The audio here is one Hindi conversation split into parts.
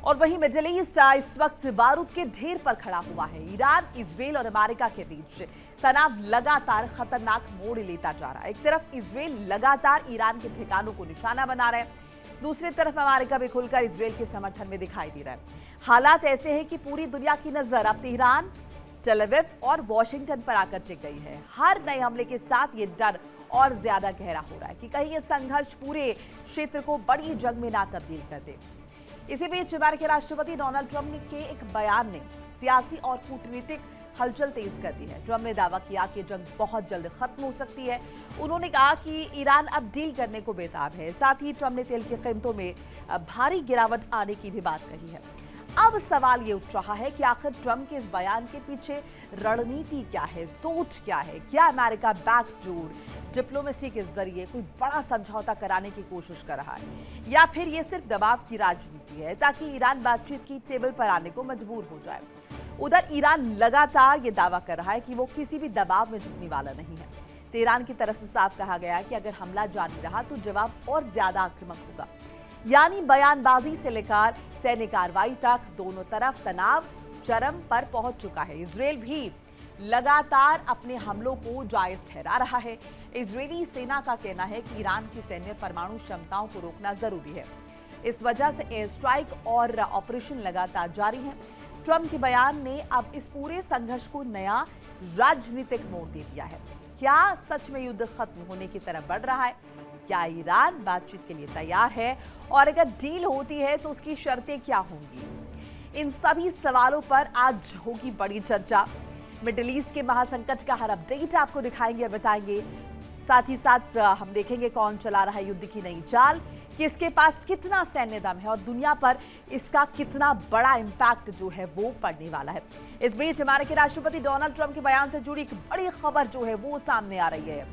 और वहीं मिडिल ईस्ट इस वक्त बारूद के ढेर पर खड़ा हुआ है। ईरान, इजरायल और अमेरिका के बीच तनाव लगातार खतरनाक मोड़ लेता जा रहा है। एक तरफ इजरायल लगातार ईरान के ठिकानों को निशाना बना रहा है, दूसरी तरफ अमेरिका भी खुलकर इजरायल के समर्थन में दिखाई दे रहा है। हालात ऐसे हैं कि पूरी दुनिया की नजर अब तेहरान, टेल अवीव और वॉशिंगटन पर आकर टिक गई है। हर नए हमले के साथ ये डर और ज्यादा गहरा हो रहा है कि कहीं ये संघर्ष पूरे क्षेत्र को बड़ी जंग में ना तब्दील कर दे। इसी बीच अमेरिकी राष्ट्रपति डोनाल्ड ट्रंप के एक बयान ने सियासी और कूटनीतिक हलचल तेज कर दी है। ट्रंप ने दावा किया कि जंग बहुत जल्द खत्म हो सकती है। उन्होंने कहा कि ईरान अब डील करने को बेताब है। साथ ही ट्रंप ने तेल की कीमतों में भारी गिरावट आने की भी बात कही है। अब सवाल ये उठ रहा है कि आखिर ट्रंप के इस बयान के पीछे रणनीति क्या है, सोच क्या है? क्या अमेरिका बैकडोर डिप्लोमेसी के जरिए कोई बड़ा समझौता कराने की कोशिश कर रहा है, या फिर ये सिर्फ दबाव की राजनीति है ताकि ईरान बातचीत की टेबल पर आने को मजबूर हो जाए? उधर ईरान लगातार ये दावा कर रहा है कि वो किसी भी दबाव में झुकने वाला नहीं है। तेहरान की तरफ से साफ कहा गया है कि अगर हमला जारी रहा तो जवाब और ज्यादा आक्रामक होगा। यानी बयानबाजी से लेकर सैन्य कार्रवाई तक दोनों तरफ तनाव चरम पर पहुंच चुका है। इजरायल भी लगातार अपने हमलों को जायज ठहरा रहा है। इजरायली सेना का कहना है कि ईरान की सैन्य परमाणु क्षमताओं को रोकना जरूरी है। इस वजह से एयर स्ट्राइक और ऑपरेशन लगातार जारी है। ट्रंप के बयान ने अब इस पूरे संघर्ष को नया राजनीतिक मोड़ दे दिया है। क्या सच में युद्ध खत्म होने की तरफ बढ़ रहा है? क्या ईरान बातचीत के लिए तैयार है? और अगर डील होती है तो उसकी शर्तें क्या होंगी? इन सभी सवालों पर आज होगी बड़ी चर्चा। मिडिल ईस्ट के महासंकट का हर अपडेट आपको दिखाएंगे और बताएंगे। साथ ही साथ हम देखेंगे कौन चला रहा है युद्ध की नई चाल, किसके पास कितना सैन्य दम है और दुनिया पर इसका कितना बड़ा इंपैक्ट जो है वो पड़ने वाला है। इस बीच अमेरिकी राष्ट्रपति डोनाल्ड ट्रंप के बयान से जुड़ी एक बड़ी खबर जो है वो सामने आ रही है।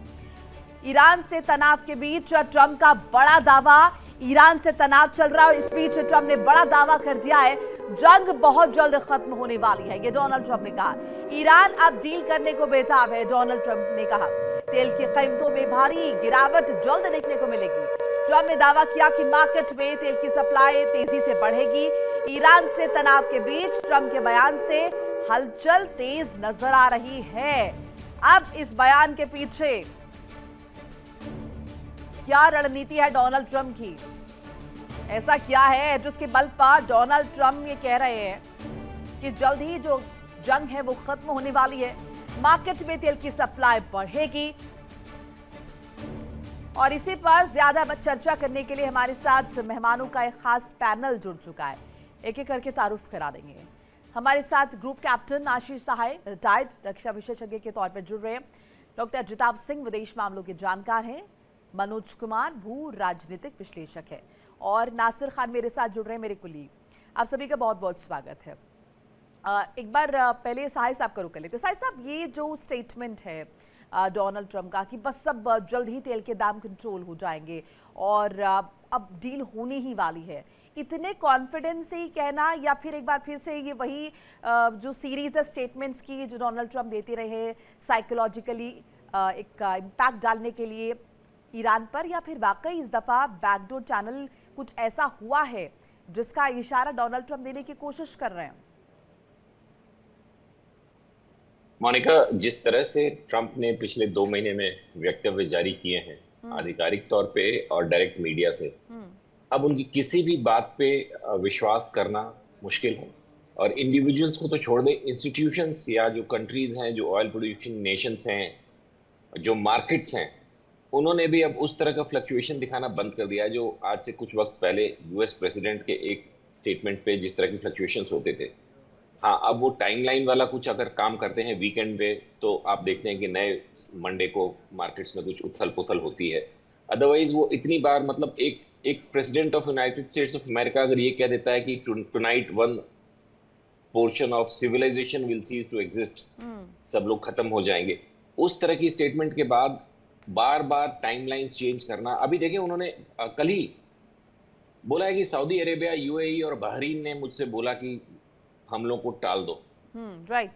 ईरान से तनाव के बीच ट्रंप का बड़ा दावा, ईरान से तनाव चल रहा है। इस बीच ट्रंप ने बड़ा दावा कर दिया है, जंग बहुत जल्द खत्म होने वाली है। ये डोनाल्ड ट्रंप ने कहा। ईरान अब डील करने को बेताब है। डोनाल्ड ट्रंप ने कहा तेल की कीमतों में भारी गिरावट जल्द देखने को मिलेगी। ट्रंप ने दावा किया कि मार्केट में तेल की सप्लाई तेजी से बढ़ेगी। ईरान से तनाव के बीच ट्रंप के बयान से हलचल तेज नजर आ रही है। अब इस बयान के पीछे क्या रणनीति है डोनाल्ड ट्रंप की? ऐसा क्या है जिसके बल पर डोनाल्ड ट्रंप ये कह रहे हैं कि जल्द ही जो जंग है वो खत्म होने वाली है, मार्केट में तेल की सप्लाई बढ़ेगी? और इसी पर ज्यादा चर्चा करने के लिए हमारे साथ मेहमानों का एक खास पैनल जुड़ चुका है। एक एक करके तारुफ करा देंगे। हमारे साथ ग्रुप कैप्टन आशीष सहाय, रिटायर्ड रक्षा विशेषज्ञ के तौर पर जुड़ रहे हैं। डॉक्टर जिताब सिंह विदेश मामलों के जानकार हैं। मनोज कुमार भू राजनीतिक विश्लेषक है और नासिर खान मेरे साथ जुड़ रहे हैं, मेरे कुलीग। आप सभी का बहुत बहुत स्वागत है। एक बार पहले सहाय साहब का रुक कर लेते। सहाय साहब, ये जो स्टेटमेंट है डोनाल्ड ट्रंप का कि बस सब जल्द ही तेल के दाम कंट्रोल हो जाएंगे और अब डील होने ही वाली है, इतने कॉन्फिडेंस से ही कहना, या फिर एक बार फिर से ये वही जो सीरीज है स्टेटमेंट्स की जो डोनाल्ड ट्रंप देते रहे साइकोलॉजिकली एक इम्पैक्ट डालने के लिए ईरान पर, या फिर वाकई इस दफा बैकडोर चैनल कुछ ऐसा हुआ है जिसका इशारा डोनाल्ड ट्रंप देने की कोशिश कर रहे हैं? मोनिका, जिस तरह से ट्रंप ने पिछले 2 महीने में वक्तव्य जारी किए हैं आधिकारिक तौर पे और डायरेक्ट मीडिया से, अब उनकी किसी भी बात पे विश्वास करना मुश्किल है। और इंडिविजुअल्स को तो छोड़ दे, इंस्टीट्यूशंस या जो कंट्रीज हैं, जो ऑयल प्रोड्यूसिंग नेशंस हैं, जो मार्केट्स हैं, उन्होंने भी अब उस तरह का फ्लक्चुएशन दिखाना बंद कर दिया जो आज से कुछ वक्त पहले यूएस प्रेसिडेंट के एक स्टेटमेंट पे जिस तरह की फ्लक्चुएशंस होते थे। हाँ, अब वो टाइमलाइन वाला कुछ अगर काम करते हैं वीकेंड पे, तो आप देखते हैं कि नए मंडे को मार्केट्स में कुछ उथल पुथल होती है। अदरवाइज वो इतनी बार, मतलब एक president of United States of America अगर ये कह देता है कि tonight one portion of civilisation will cease to exist, सब लोग खत्म हो जाएंगे, उस तरह की स्टेटमेंट के बाद बार बार टाइमलाइंस चेंज करना। अभी देखिए, उन्होंने कल ही बोला है कि सऊदी अरेबिया, यूएई और बहरीन ने मुझसे बोला कि हमलों को टाल दो। राइट।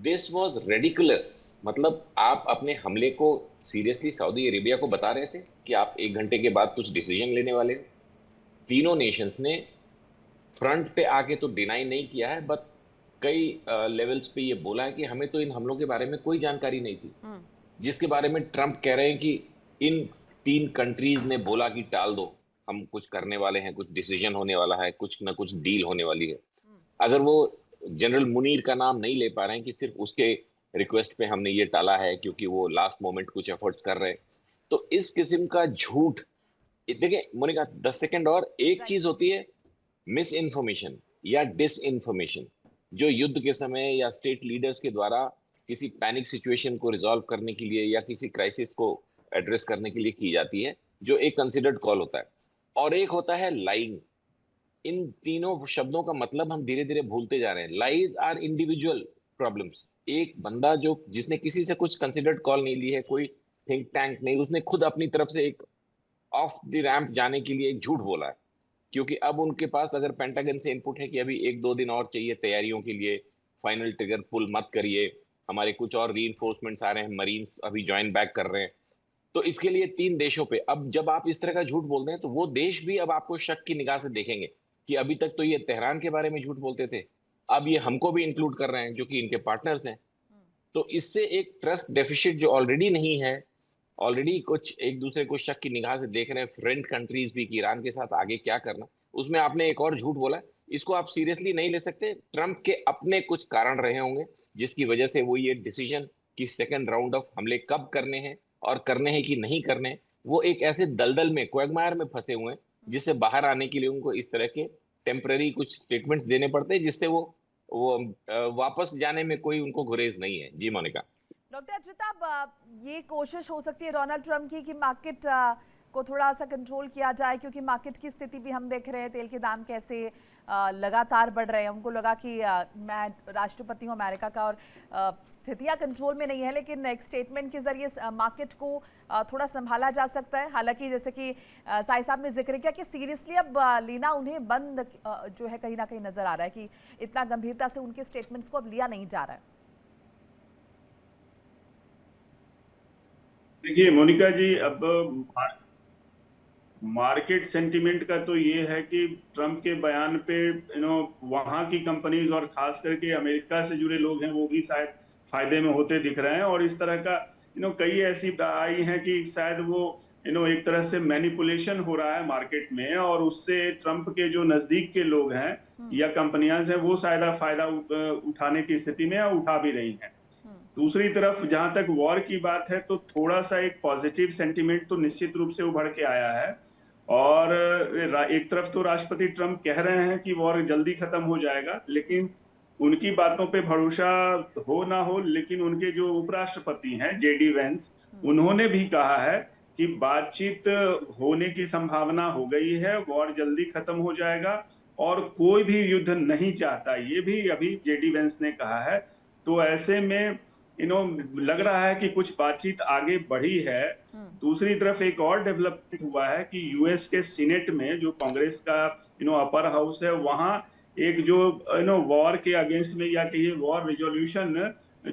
This was ridiculous. मतलब आप अपने हमले को सीरियसली सऊदी अरेबिया को बता रहे थे कि आप 1 घंटे के बाद कुछ डिसीजन लेने वाले हो? तीनों नेशंस ने फ्रंट पे आके तो डिनाई नहीं किया है, बट कई लेवल्स पे ये बोला है कि हमें तो इन हमलों के बारे में कोई जानकारी नहीं थी, जिसके बारे में ट्रंप कह रहे हैं कि इन 3 कंट्रीज ने बोला कि टाल दो, हम कुछ करने वाले हैं, कुछ डिसीजन होने वाला है, कुछ ना कुछ डील होने वाली है। अगर वो जनरल मुनीर का नाम नहीं ले पा रहे हैं कि सिर्फ उसके रिक्वेस्ट पे हमने ये टाला है क्योंकि वो लास्ट मोमेंट कुछ एफर्ट्स कर रहे हैं, तो इस किस्म का झूठ, देखिए मोनिका 10 सेकंड और, एक राइट। चीज होती है मिस इन्फॉर्मेशन या डिस इन्फॉर्मेशन, जो युद्ध के समय या स्टेट लीडर्स के द्वारा किसी पैनिक सिचुएशन को रिजॉल्व करने के लिए या किसी क्राइसिस को एड्रेस करने के लिए की जाती है, जो एक कंसिडर्ड कॉल होता है, और एक होता है लाइंग। इन तीनों शब्दों का मतलब हम धीरे धीरे भूलते जा रहे हैं। Lies are individual problems. एक बंदा जो जिसने किसी से कुछ कंसिडर्ड कॉल नहीं ली है, कोई थिंक टैंक नहीं, उसने खुद अपनी तरफ से एक ऑफ द रैंप जाने के लिए एक झूठ बोला है, क्योंकि अब उनके पास अगर पेंटागन से इनपुट है कि अभी 1-2 दिन और चाहिए तैयारियों के लिए, फाइनल ट्रिगर पुल मत करिए, हमारे कुछ और रीइंफोर्समेंट्स आ रहे हैं, मरीन्स अभी ज्वाइन बैक कर रहे हैं, तो इसके लिए 3 देशों पे अब जब आप इस तरह का झूठ बोलते हैं तो वो देश भी अब आपको शक की निगाह से देखेंगे कि अभी तक तो ये तेहरान के बारे में झूठ बोलते थे, अब ये हमको भी इंक्लूड कर रहे हैं जो कि इनके पार्टनर्स हैं। तो इससे एक ट्रस्ट डेफिसिट जो ऑलरेडी नहीं है, ऑलरेडी कुछ एक दूसरे को शक की निगाह से देख रहे हैं फ्रेंड कंट्रीज भी कि ईरान के साथ आगे क्या करना, उसमें आपने एक और झूठ बोला। इसको आप सीरियसली नहीं ले सकते। ट्रंप के अपने कुछ कारण रहे होंगे जिसकी वजह से वो ये डिसीजन कि सेकंड राउंड ऑफ हमले कब करने हैं और करने हैं कि नहीं करने हैं, वो एक ऐसे दलदल में, क्वैगमायर में फंसे हुए हैं जिससे बाहर आने के लिए उनको इस तरह के टेम्पररी कुछ स्टेटमेंट्स देने पड़ते हैं, जिससे वो वापस जाने में कोई उनको गुरेज नहीं है। जी मोनिका। डॉक्टर अच्युत, अब ये कोशिश हो सकती है डोनाल्ड ट्रंप की कि मार्केट को थोड़ा सा कंट्रोल किया जाए, क्योंकि मार्केट की स्थिति भी हम देख रहे हैं, तेल के दाम कैसे लगातार बढ़ रहे हैं। उनको लगा कि मैं राष्ट्रपति हूँ अमेरिका का और स्थितियाँ कंट्रोल में नहीं है, लेकिन एक स्टेटमेंट के जरिए मार्केट को थोड़ा संभाला जा सकता है। हालांकि जैसे कि साई साहब ने जिक्र किया कि सीरियसली अब लेना उन्हें बंद जो है कहीं ना कहीं नजर आ रहा है कि इतना गंभीरता से उनके स्टेटमेंट्स को अब लिया नहीं जा रहा है। देखिए मोनिका जी, अब मार्केट सेंटिमेंट का तो ये है कि ट्रंप के बयान पे वहाँ की कंपनीज और खास करके अमेरिका से जुड़े लोग हैं वो भी शायद फायदे में होते दिख रहे हैं, और इस तरह का कई ऐसी आई हैं कि शायद वो एक तरह से मैनिपुलेशन हो रहा है मार्केट में, और उससे ट्रंप के जो नजदीक के लोग हैं या कंपनियां हैं वो शायद फायदा उठाने की स्थिति में या उठा भी रही हैं। दूसरी तरफ जहां तक वॉर की बात है तो थोड़ा सा एक पॉजिटिव सेंटिमेंट तो निश्चित रूप से उभर के आया है, और एक तरफ तो राष्ट्रपति ट्रंप कह रहे हैं कि वॉर जल्दी खत्म हो जाएगा, लेकिन उनकी बातों पे भरोसा हो ना हो, लेकिन उनके जो उपराष्ट्रपति हैं जेडी वेंस, उन्होंने भी कहा है कि बातचीत होने की संभावना हो गई है, वॉर जल्दी खत्म हो जाएगा और कोई भी युद्ध नहीं चाहता, ये भी अभी जेडी वेंस ने कहा है। तो ऐसे में लग रहा है कि कुछ बातचीत आगे बढ़ी है। दूसरी तरफ एक और डेवलपमेंट हुआ है कि यूएस के सीनेट में जो कांग्रेस का अपर हाउस है, वहां एक जो वॉर के अगेंस्ट में या कहिए वॉर रिजोल्यूशन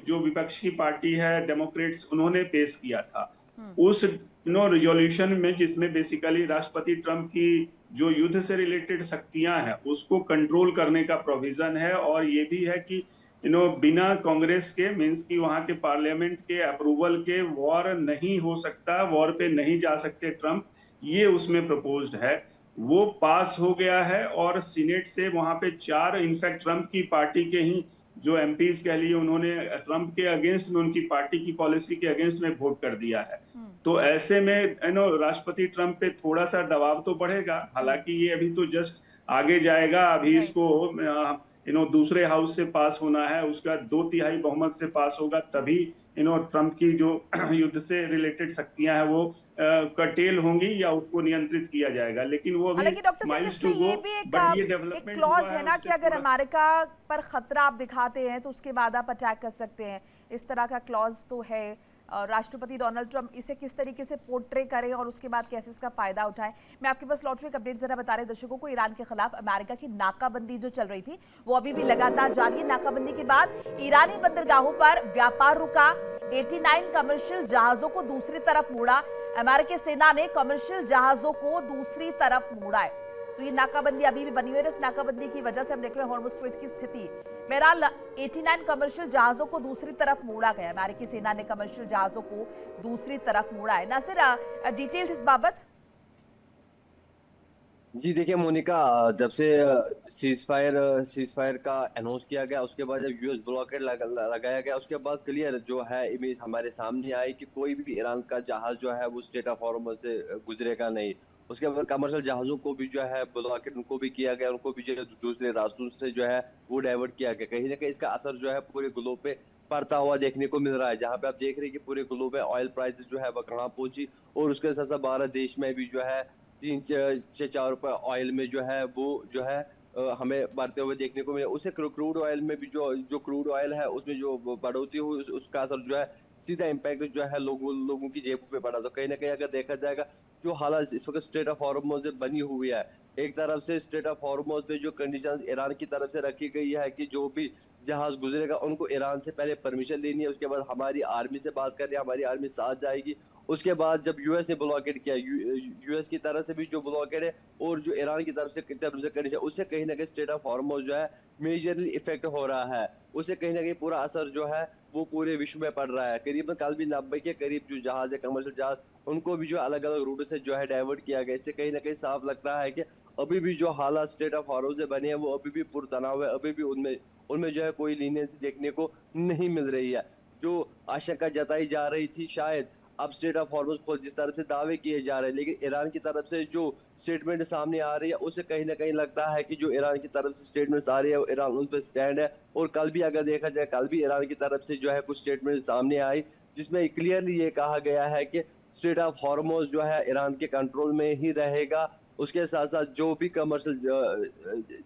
जो विपक्ष की पार्टी है डेमोक्रेट्स, उन्होंने पेश किया था। उस रिजोल्यूशन में जिसमें बेसिकली राष्ट्रपति ट्रंप की जो युद्ध से रिलेटेड शक्तियां हैं उसको कंट्रोल करने का प्रोविजन है, और ये भी है कि बिना कांग्रेस के मींस की वहां के पार्लियामेंट के अप्रूवल के वॉर नहीं हो सकता, वॉर पे नहीं जा सकते ट्रंप, ये उसमें प्रपोज्ड है। वो पास हो गया है और सीनेट से वहां पे 4 इनफैक्ट ट्रंप की पार्टी के ही जो एमपीज कह लिए उन्होंने ट्रंप के अगेंस्ट में, उनकी पार्टी की पॉलिसी के अगेंस्ट में वोट कर दिया है। तो ऐसे में राष्ट्रपति ट्रंप पे थोड़ा सा दबाव तो बढ़ेगा, हालांकि ये अभी तो जस्ट आगे जाएगा, अभी इसको दूसरे हाउस से पास होना है, उसका 2/3 बहुमत से पास होगा, तभी ट्रंप की जो युद्ध से रिलेटेड शक्तियां हैं वो कर्टेल होंगी या उसको नियंत्रित किया जाएगा, लेकिन वो अभी माइल्स टू गो। बट ये डेवलपमेंट क्लॉज है ना कि अगर अमेरिका पर खतरा आप दिखाते हैं तो उसके बाद आप अटैक कर सकते हैं, इस तरह का क्लॉज तो है। राष्ट्रपति डोनाल्ड ट्रंप इसे किस तरीके से पोर्ट्रे करें और उसके बाद कैसे इसका फायदा उठाएं। मैं आपके पास लौट रही अपडेट जरा बता रहे दर्शकों को। ईरान के खिलाफ अमेरिका की नाकाबंदी जो चल रही थी वो अभी भी लगातार जारी है। नाकाबंदी के बाद ईरानी बंदरगाहों पर व्यापार रुका, 89 कमर्शियल जहाजों को दूसरी तरफ मोड़ा। अमेरिकी सेना ने कमर्शियल जहाजों को दूसरी तरफ मोड़ा है। तो ये नाकाबंदी अभी भी बनी हुई है। इस नाकाबंदी की वजह से हम देख रहे हैं हॉर्मुज़ स्ट्रेट की स्थिति। बहरहाल 89 कमर्शियल जहाजों को दूसरी तरफ मोड़ा गया। अमेरिकी सेना ने कमर्शियल जहाजों को दूसरी तरफ मोड़ा है। नासिर, डिटेल्स इस बाबत? जी देखिए मोनिका, जब से सीज फायर का अनाउंस किया गया, उसके बाद जब यूएस ब्लॉकेड लगाया गया, उसके बाद क्लियर जो है इमेज हमारे सामने आई कि कोई भी ईरान का जहाज जो है वो स्ट्रेट ऑफ हॉर्मुज से गुजरेगा नहीं। उसके बाद कमर्शियल जहाजों को भी जो है ब्लॉकेड उनको भी किया गया, उनको भी जो है दूसरे रास्तों से जो है वो डाइवर्ट किया गया। कहीं ना कहीं इसका असर जो है पूरे ग्लोब पे पड़ता हुआ देखने को मिल रहा है, जहाँ पे आप देख रहे हैं कि पूरे ग्लोब में ऑयल प्राइसेस जो है वो कहाँ पहुंची, और उसके साथ साथ भारत देश में भी जो है 3 से 4 रुपए ऑयल में जो है वो जो है हमें बढ़ते हुए देखने को मिले। उसे क्रूड ऑयल में भी जो क्रूड ऑयल है उसमें जो बढ़ोतरी हुई, उसका असर जो है सीधा इम्पैक्ट जो है लोगों की जेबों पे पड़ा। तो कहीं ना कहीं अगर देखा जाएगा जो हालात इस वक्त स्ट्रेट ऑफ हॉर्मुज़ में बनी हुई है, एक तरफ से स्ट्रेट ऑफ हॉर्मुज़ में जो कंडीशन ईरान की तरफ से रखी गई है कि जो भी जहाज गुजरेगा उनको ईरान से पहले परमिशन लेनी है, उसके बाद हमारी आर्मी से बात करनी है, हमारी आर्मी साथ जाएगी। उसके बाद जब यूएस ने ब्लॉकेड किया, यूएस की तरफ से भी जो ब्लॉकेड है और जो ईरान की तरफ से कंडीशन, उससे कहीं ना कहीं स्ट्रेट ऑफ हॉर्मुज़ जो है मेजरली इफेक्ट हो रहा है। उससे कहीं ना कहीं पूरा असर जो है वो पूरे विश्व में पड़ रहा है। करीबन कल भी 90 के करीब जो जहाज है, कमर्शियल जहाज, उनको भी जो अलग अलग रूट से जो है डाइवर्ट किया गया। इससे कहीं ना कहीं साफ लगता है कि अभी भी जो हालात स्ट्रेट ऑफ हॉर्मुज़ में बने हैं वो अभी भी पुरतनाव है, अभी भी उनमें उनमें जो है कोई लीनियंसी देखने को नहीं मिल रही है। जो आशंका जताई जा रही थी शायद अब स्ट्रेट ऑफ हॉर्मुज़ खोल जिस तरफ से दावे किए जा रहे हैं, लेकिन ईरान की तरफ से जो स्टेटमेंट सामने आ रही है उससे कहीं ना कहीं लगता है कि जो ईरान की तरफ से स्टेटमेंट्स आ रही है ईरान उन पर स्टैंड है। और कल भी अगर देखा जाए, कल भी ईरान की तरफ से जो है कुछ स्टेटमेंट सामने आई जिसमें क्लियरली ये कहा गया है कि स्ट्रेट ऑफ हॉर्मुज़ जो है ईरान के कंट्रोल में ही रहेगा। उसके साथ साथ जो भी कमर्शियल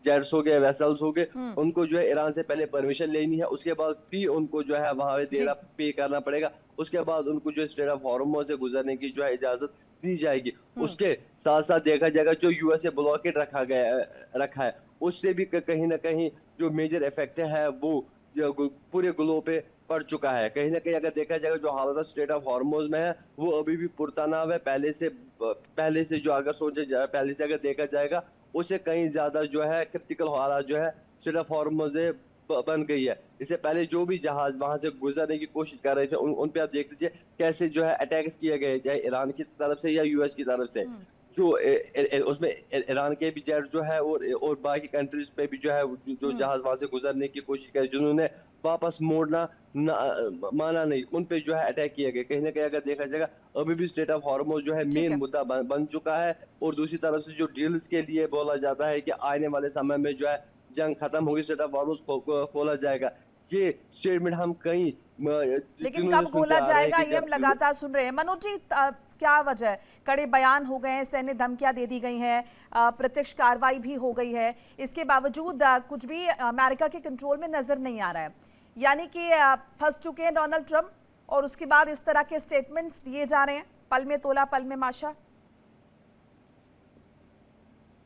जेट्स हो गए, वेसल्स हो गए, उनको जो है ईरान से पहले परमिशन लेनी है, उसके बाद भी उनको जो है वहां देना पे करना पड़ेगा। उसके बाद उनको जो स्ट्रेट ऑफ हॉर्मुज़ से गुजरने की जो है इजाजत दी जाएगी। उसके साथ साथ देखा जाएगा जो यूएस ब्लॉकेट रखा है उससे भी कहीं ना कहीं जो मेजर इफेक्ट है वो पूरे ग्लोब पे पड़ चुका है। कहीं ना कहीं अगर देखा जाएगा जो हालत स्ट्रेट ऑफ हॉर्मुज़ में है वो अभी भी पुरतनाव है। पहले से जो अगर सोचा जाए, पहले से अगर देखा जाएगा उससे कहीं ज्यादा जो है क्रिटिकल हालत जो है स्ट्रेट ऑफ हॉर्मुज़ बन गई है। इससे पहले जो भी जहाज वहां से गुजरने की कोशिश कर रहे थे उन पे आप देख लीजिए कैसे जो है अटैक्स किए गए, चाहे ईरान की तरफ से या यूएस की तरफ से। जो उसमें ईरान के भी जेट जो है और बाकी कंट्रीज पे भी जो है जो जहाज वहां से गुजरने की कोशिश करे, जिन्होंने वापस मोड़ना माना नहीं, उन पे जो है अटैक किए गए। कहीं ना कहीं अगर देखा जाएगा अभी भी स्ट्रेट ऑफ हॉर्मुज़ जो है मेन मुद्दा बन चुका है। और दूसरी तरफ से जो डील्स के लिए बोला जाता है कि आने वाले समय में जो है जंग खत्म होगी, स्ट्रेट ऑफ हॉर्मुज़ खोला जाएगा, ये स्टेटमेंट हम कहीं लेकिन कब खोला जाएगा ये हम लगातार सुन रहे हैं। मनोज जी, क्या वजह है? कड़े बयान हो गए हैं, सैन्य धमकियां दे दी गई हैं, प्रत्यक्ष कार्रवाई भी हो गई है, इसके बावजूद कुछ भी अमेरिका के कंट्रोल में नजर नहीं आ रहा है। यानी कि फंस चुके हैं डोनाल्ड ट्रंप और उसके बाद इस तरह के स्टेटमेंट्स दिए जा रहे हैं, पल में तोला पल में माशा।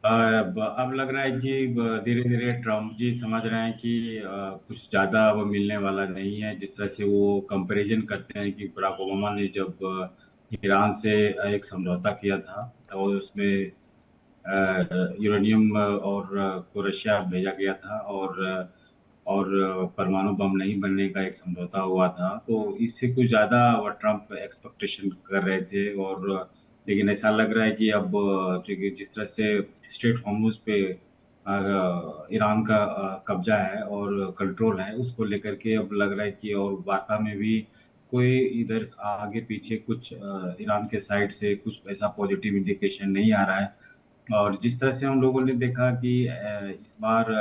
अब लग रहा है कि धीरे धीरे ट्रम्प जी समझ रहे हैं कि कुछ ज़्यादा वो मिलने वाला नहीं है। जिस तरह से वो कंपैरिजन करते हैं कि बराक ओबामा ने जब ईरान से एक समझौता किया था और उसमें यूरेनियम और को रशिया भेजा गया था और परमाणु बम नहीं बनने का एक समझौता हुआ था, तो इससे कुछ ज़्यादा वो ट्रम्प एक्सपेक्टेशन कर रहे थे। और लेकिन ऐसा लग रहा है कि अब चूंकि जिस तरह से स्ट्रेट हॉर्मुज़ पे ईरान का कब्जा है और कंट्रोल है, उसको लेकर के अब लग रहा है कि और वार्ता में भी कोई इधर आगे पीछे कुछ ईरान के साइड से कुछ ऐसा पॉजिटिव इंडिकेशन नहीं आ रहा है। और जिस तरह से हम लोगों ने देखा कि इस बार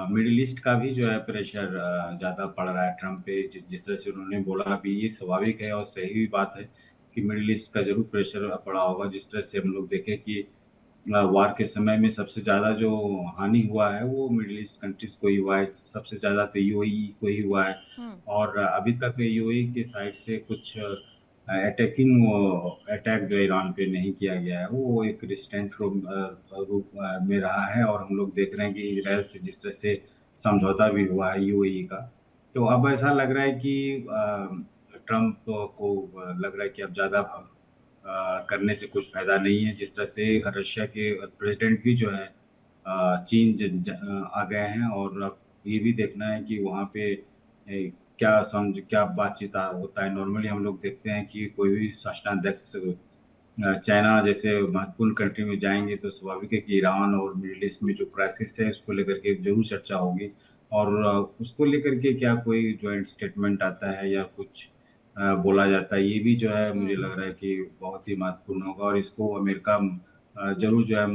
मिडिल ईस्ट का भी जो है प्रेशर ज़्यादा पड़ रहा है ट्रम्प पे। जिस तरह से उन्होंने बोला भी, ये स्वाभाविक है और सही भी बात है कि मिडिल ईस्ट का जरूर प्रेशर पड़ा होगा। जिस तरह से हम लोग देखें कि वार के समय में सबसे ज़्यादा जो हानि हुआ है वो मिडिल ईस्ट कंट्रीज को ही हुआ है, सबसे ज़्यादा तो यूएई को ही हुआ है। और अभी तक यूएई के साइड से कुछ अटैक जो ईरान पे नहीं किया गया है, वो एक रिस्टेंट रूप में रहा है। और हम लोग देख रहे हैं कि इजराइल से जिस तरह से समझौता भी हुआ है यूएई का, तो अब ऐसा लग रहा है कि ट्रम्प को लग रहा है कि अब ज़्यादा करने से कुछ फायदा नहीं है। जिस तरह से रशिया के प्रेसिडेंट भी जो है चीन आ गए हैं, और अब ये भी देखना है कि वहाँ पे क्या बातचीत होता है। नॉर्मली हम लोग देखते हैं कि कोई भी शासनाध्यक्ष चाइना जैसे महत्वपूर्ण कंट्री में जाएंगे तो स्वाभाविक है कि ईरान और मिडिल ईस्ट में जो क्राइसिस है उसको लेकर के जरूर चर्चा होगी, और उसको लेकर के क्या कोई ज्वाइंट स्टेटमेंट आता है या कुछ बोला जाता है, ये भी जो है मुझे लग रहा है कि बहुत ही महत्वपूर्ण होगा। और इसको अमेरिका जरूर जो है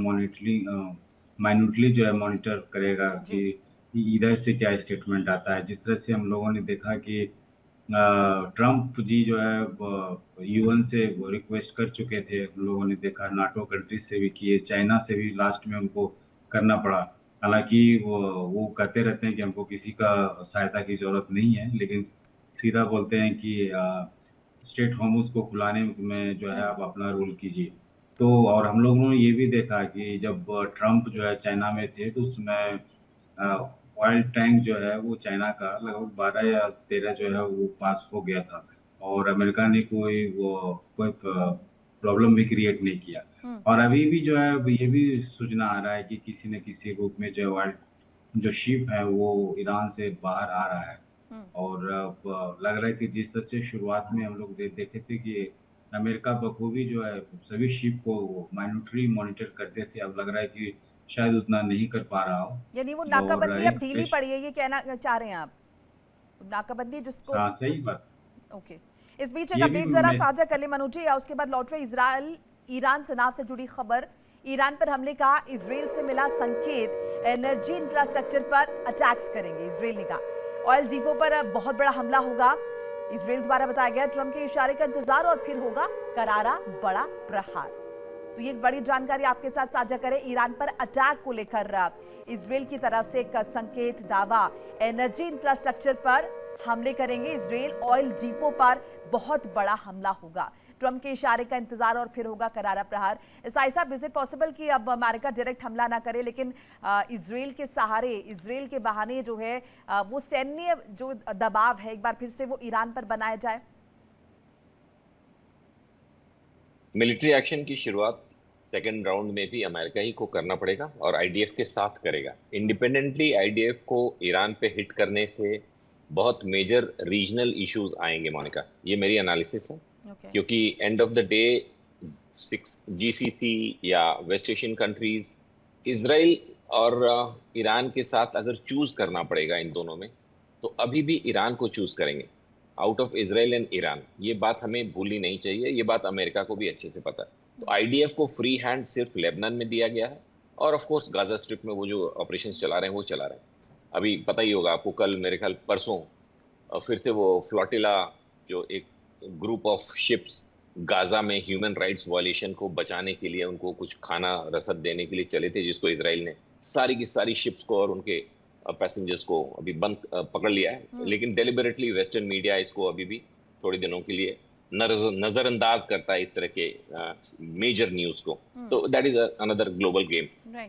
माइन्यूटली जो है मॉनिटर करेगा जी। कि इधर से क्या स्टेटमेंट आता है। जिस तरह से हम लोगों ने देखा कि ट्रम्प जी जो है यूएन से रिक्वेस्ट कर चुके थे, हम लोगों ने देखा नाटो कंट्रीज से भी किए, चाइना से भी लास्ट में उनको करना पड़ा। हालांकि वो कहते रहते हैं कि हमको किसी का सहायता की जरूरत नहीं है, लेकिन सीधा बोलते हैं कि स्टेट होम उसको खुलाने में जो है आप अपना रोल कीजिए। तो और हम लोगों ने ये भी देखा कि जब ट्रम्प जो है चाइना में थे तो उस समय ऑयल टैंक जो है वो चाइना का लगभग 12 या 13 जो है वो पास हो गया था, और अमेरिका ने कोई प्रॉब्लम भी क्रिएट नहीं किया। और अभी भी जो है ये भी सूचना आ रहा है कि किसी न किसी रूप में जो ऑयल जो शिप है वो ईरान से बाहर आ रहा है। और अब लग रहा है कि जिस तरह से शुरुआत में हम लोग देखे थे कि अमेरिका बखूबी जो है सभी शिप को माइन्यूटली मॉनिटर करते थे, अब लग रहा है कि शायद उतना नहीं कर पा रहा हो। यानी वो और नाकाबंदी अब एक ढीली फ्रेश, पड़ी है, ये कहना चाह रहे हैं आप? नाकाबंदी जिसको, हाँ सही बात। ओके। इस बीच एक ये भी अपडेट जरा मैं साझा कर ले मनोज जी, या उसके बाद लौट रहे इजराइल ईरान तनाव से जुड़ी खबर। ईरान पर हमले का इजराइल से मिला संकेत, एनर्जी इंफ्रास्ट्रक्चर पर अटैक्स करेंगे इजराइल ने कहा। ऑयल डिपो पर बहुत बड़ा हमला होगा, इजराइल द्वारा बताया गया। ट्रंप के इशारे का इंतजार और फिर होगा करारा बड़ा प्रहार। तो ये बड़ी जानकारी आपके साथ साझा करें। ईरान पर अटैक को लेकर इजराइल की तरफ से एक संकेत, दावा, एनर्जी इंफ्रास्ट्रक्चर पर हमले करेंगे इजराइल, ऑयल डिपो पर बहुत बड़ा हमला होगा, ट्रंप के इशारे का इंतजार और फिर होगा करारा प्रहार। साई साहब, इज इट पॉसिबल कि अब अमेरिका डायरेक्ट हमला ना करे, लेकिन इजराइल के सहारे, इजराइल के बहाने जो है वो सैन्य जो दबाव है एक बार फिर से वो ईरान पर बनाया जाए? मिलिट्री एक्शन की शुरुआत सेकेंड राउंड में भी अमेरिका ही को करना पड़ेगा और आईडीएफ के साथ करेगा। इंडिपेंडेंटली आईडीएफ को ईरान पे हिट करने से बहुत मेजर रीजनल इश्यूज आएंगे मोनिका, ये मेरी एनालिसिस है। क्योंकि end of the day GCC या वेस्ट एशियन कंट्रीज, इजराइल और ईरान के साथ अगर चूज करना पड़ेगा इन दोनों में, तो अभी भी ईरान को चूज करेंगे out of Israel and Iran. ये बात हमें भूलनी नहीं चाहिए, ये बात अमेरिका को भी अच्छे से पता है। तो आईडीएफ को फ्री हैंड सिर्फ लेबनान में दिया गया है, और ऑफ कोर्स गाजा स्ट्रिप में वो जो ऑपरेशंस चला रहे हैं वो चला रहे हैं। अभी पता ही होगा आपको, कल मेरे ख्याल परसों फिर से वो फ्लोटिला, जो एक ग्रुप ऑफ शिप्स गाजा में ह्यूमन राइट्स वायलेशन को बचाने के लिए उनको कुछ खाना रसद देने के लिए चले थे, जिसको इजराइल ने सारी की सारी शिप्स को और उनके पैसेंजर्स को अभी बंद पकड़ लिया है। लेकिन डेलिबरेटली वेस्टर्न मीडिया इसको अभी भी थोड़े दिनों के लिए नजरअंदाज करता है, इस तरह के मेजर न्यूज को। तो that is another global game.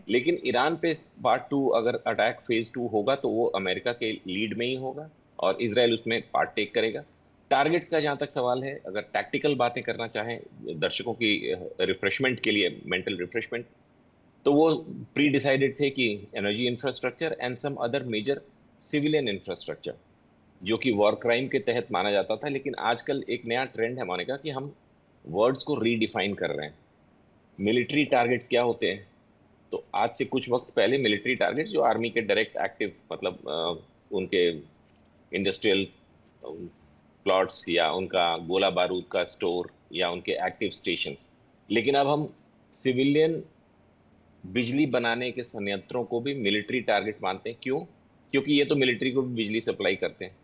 लेकिन ईरान पे पार्ट 2 अगर अटैक फेज 2 होगा तो वो अमेरिका के लीड में ही होगा और इजराइल उसमें पार्ट टेक करेगा। टारगेट्स का जहां तक सवाल है, अगर टैक्टिकल बातें करना चाहें दर्शकों की रिफ्रेशमेंट के लिए, मेंटल रिफ्रेशमेंट, तो वो प्री डिसाइडेड थे कि energy infrastructure and some other major civilian infrastructure, जो कि वॉर क्राइम के तहत माना जाता था। लेकिन आजकल एक नया ट्रेंड है मानेगा कि हम वर्ड्स को रीडिफाइन कर रहे हैं। मिलिट्री टारगेट्स क्या होते हैं? तो आज से कुछ वक्त पहले मिलिट्री टारगेट्स जो आर्मी के डायरेक्ट एक्टिव, मतलब उनके इंडस्ट्रियल प्लॉट्स या उनका गोला बारूद का स्टोर या उनके एक्टिव स्टेशंस। लेकिन अब हम सिविलियन बिजली बनाने के संयंत्रों को भी मिलिट्री टारगेट मानते हैं। क्यों? क्योंकि ये तो मिलिट्री को भी बिजली सप्लाई करते हैं।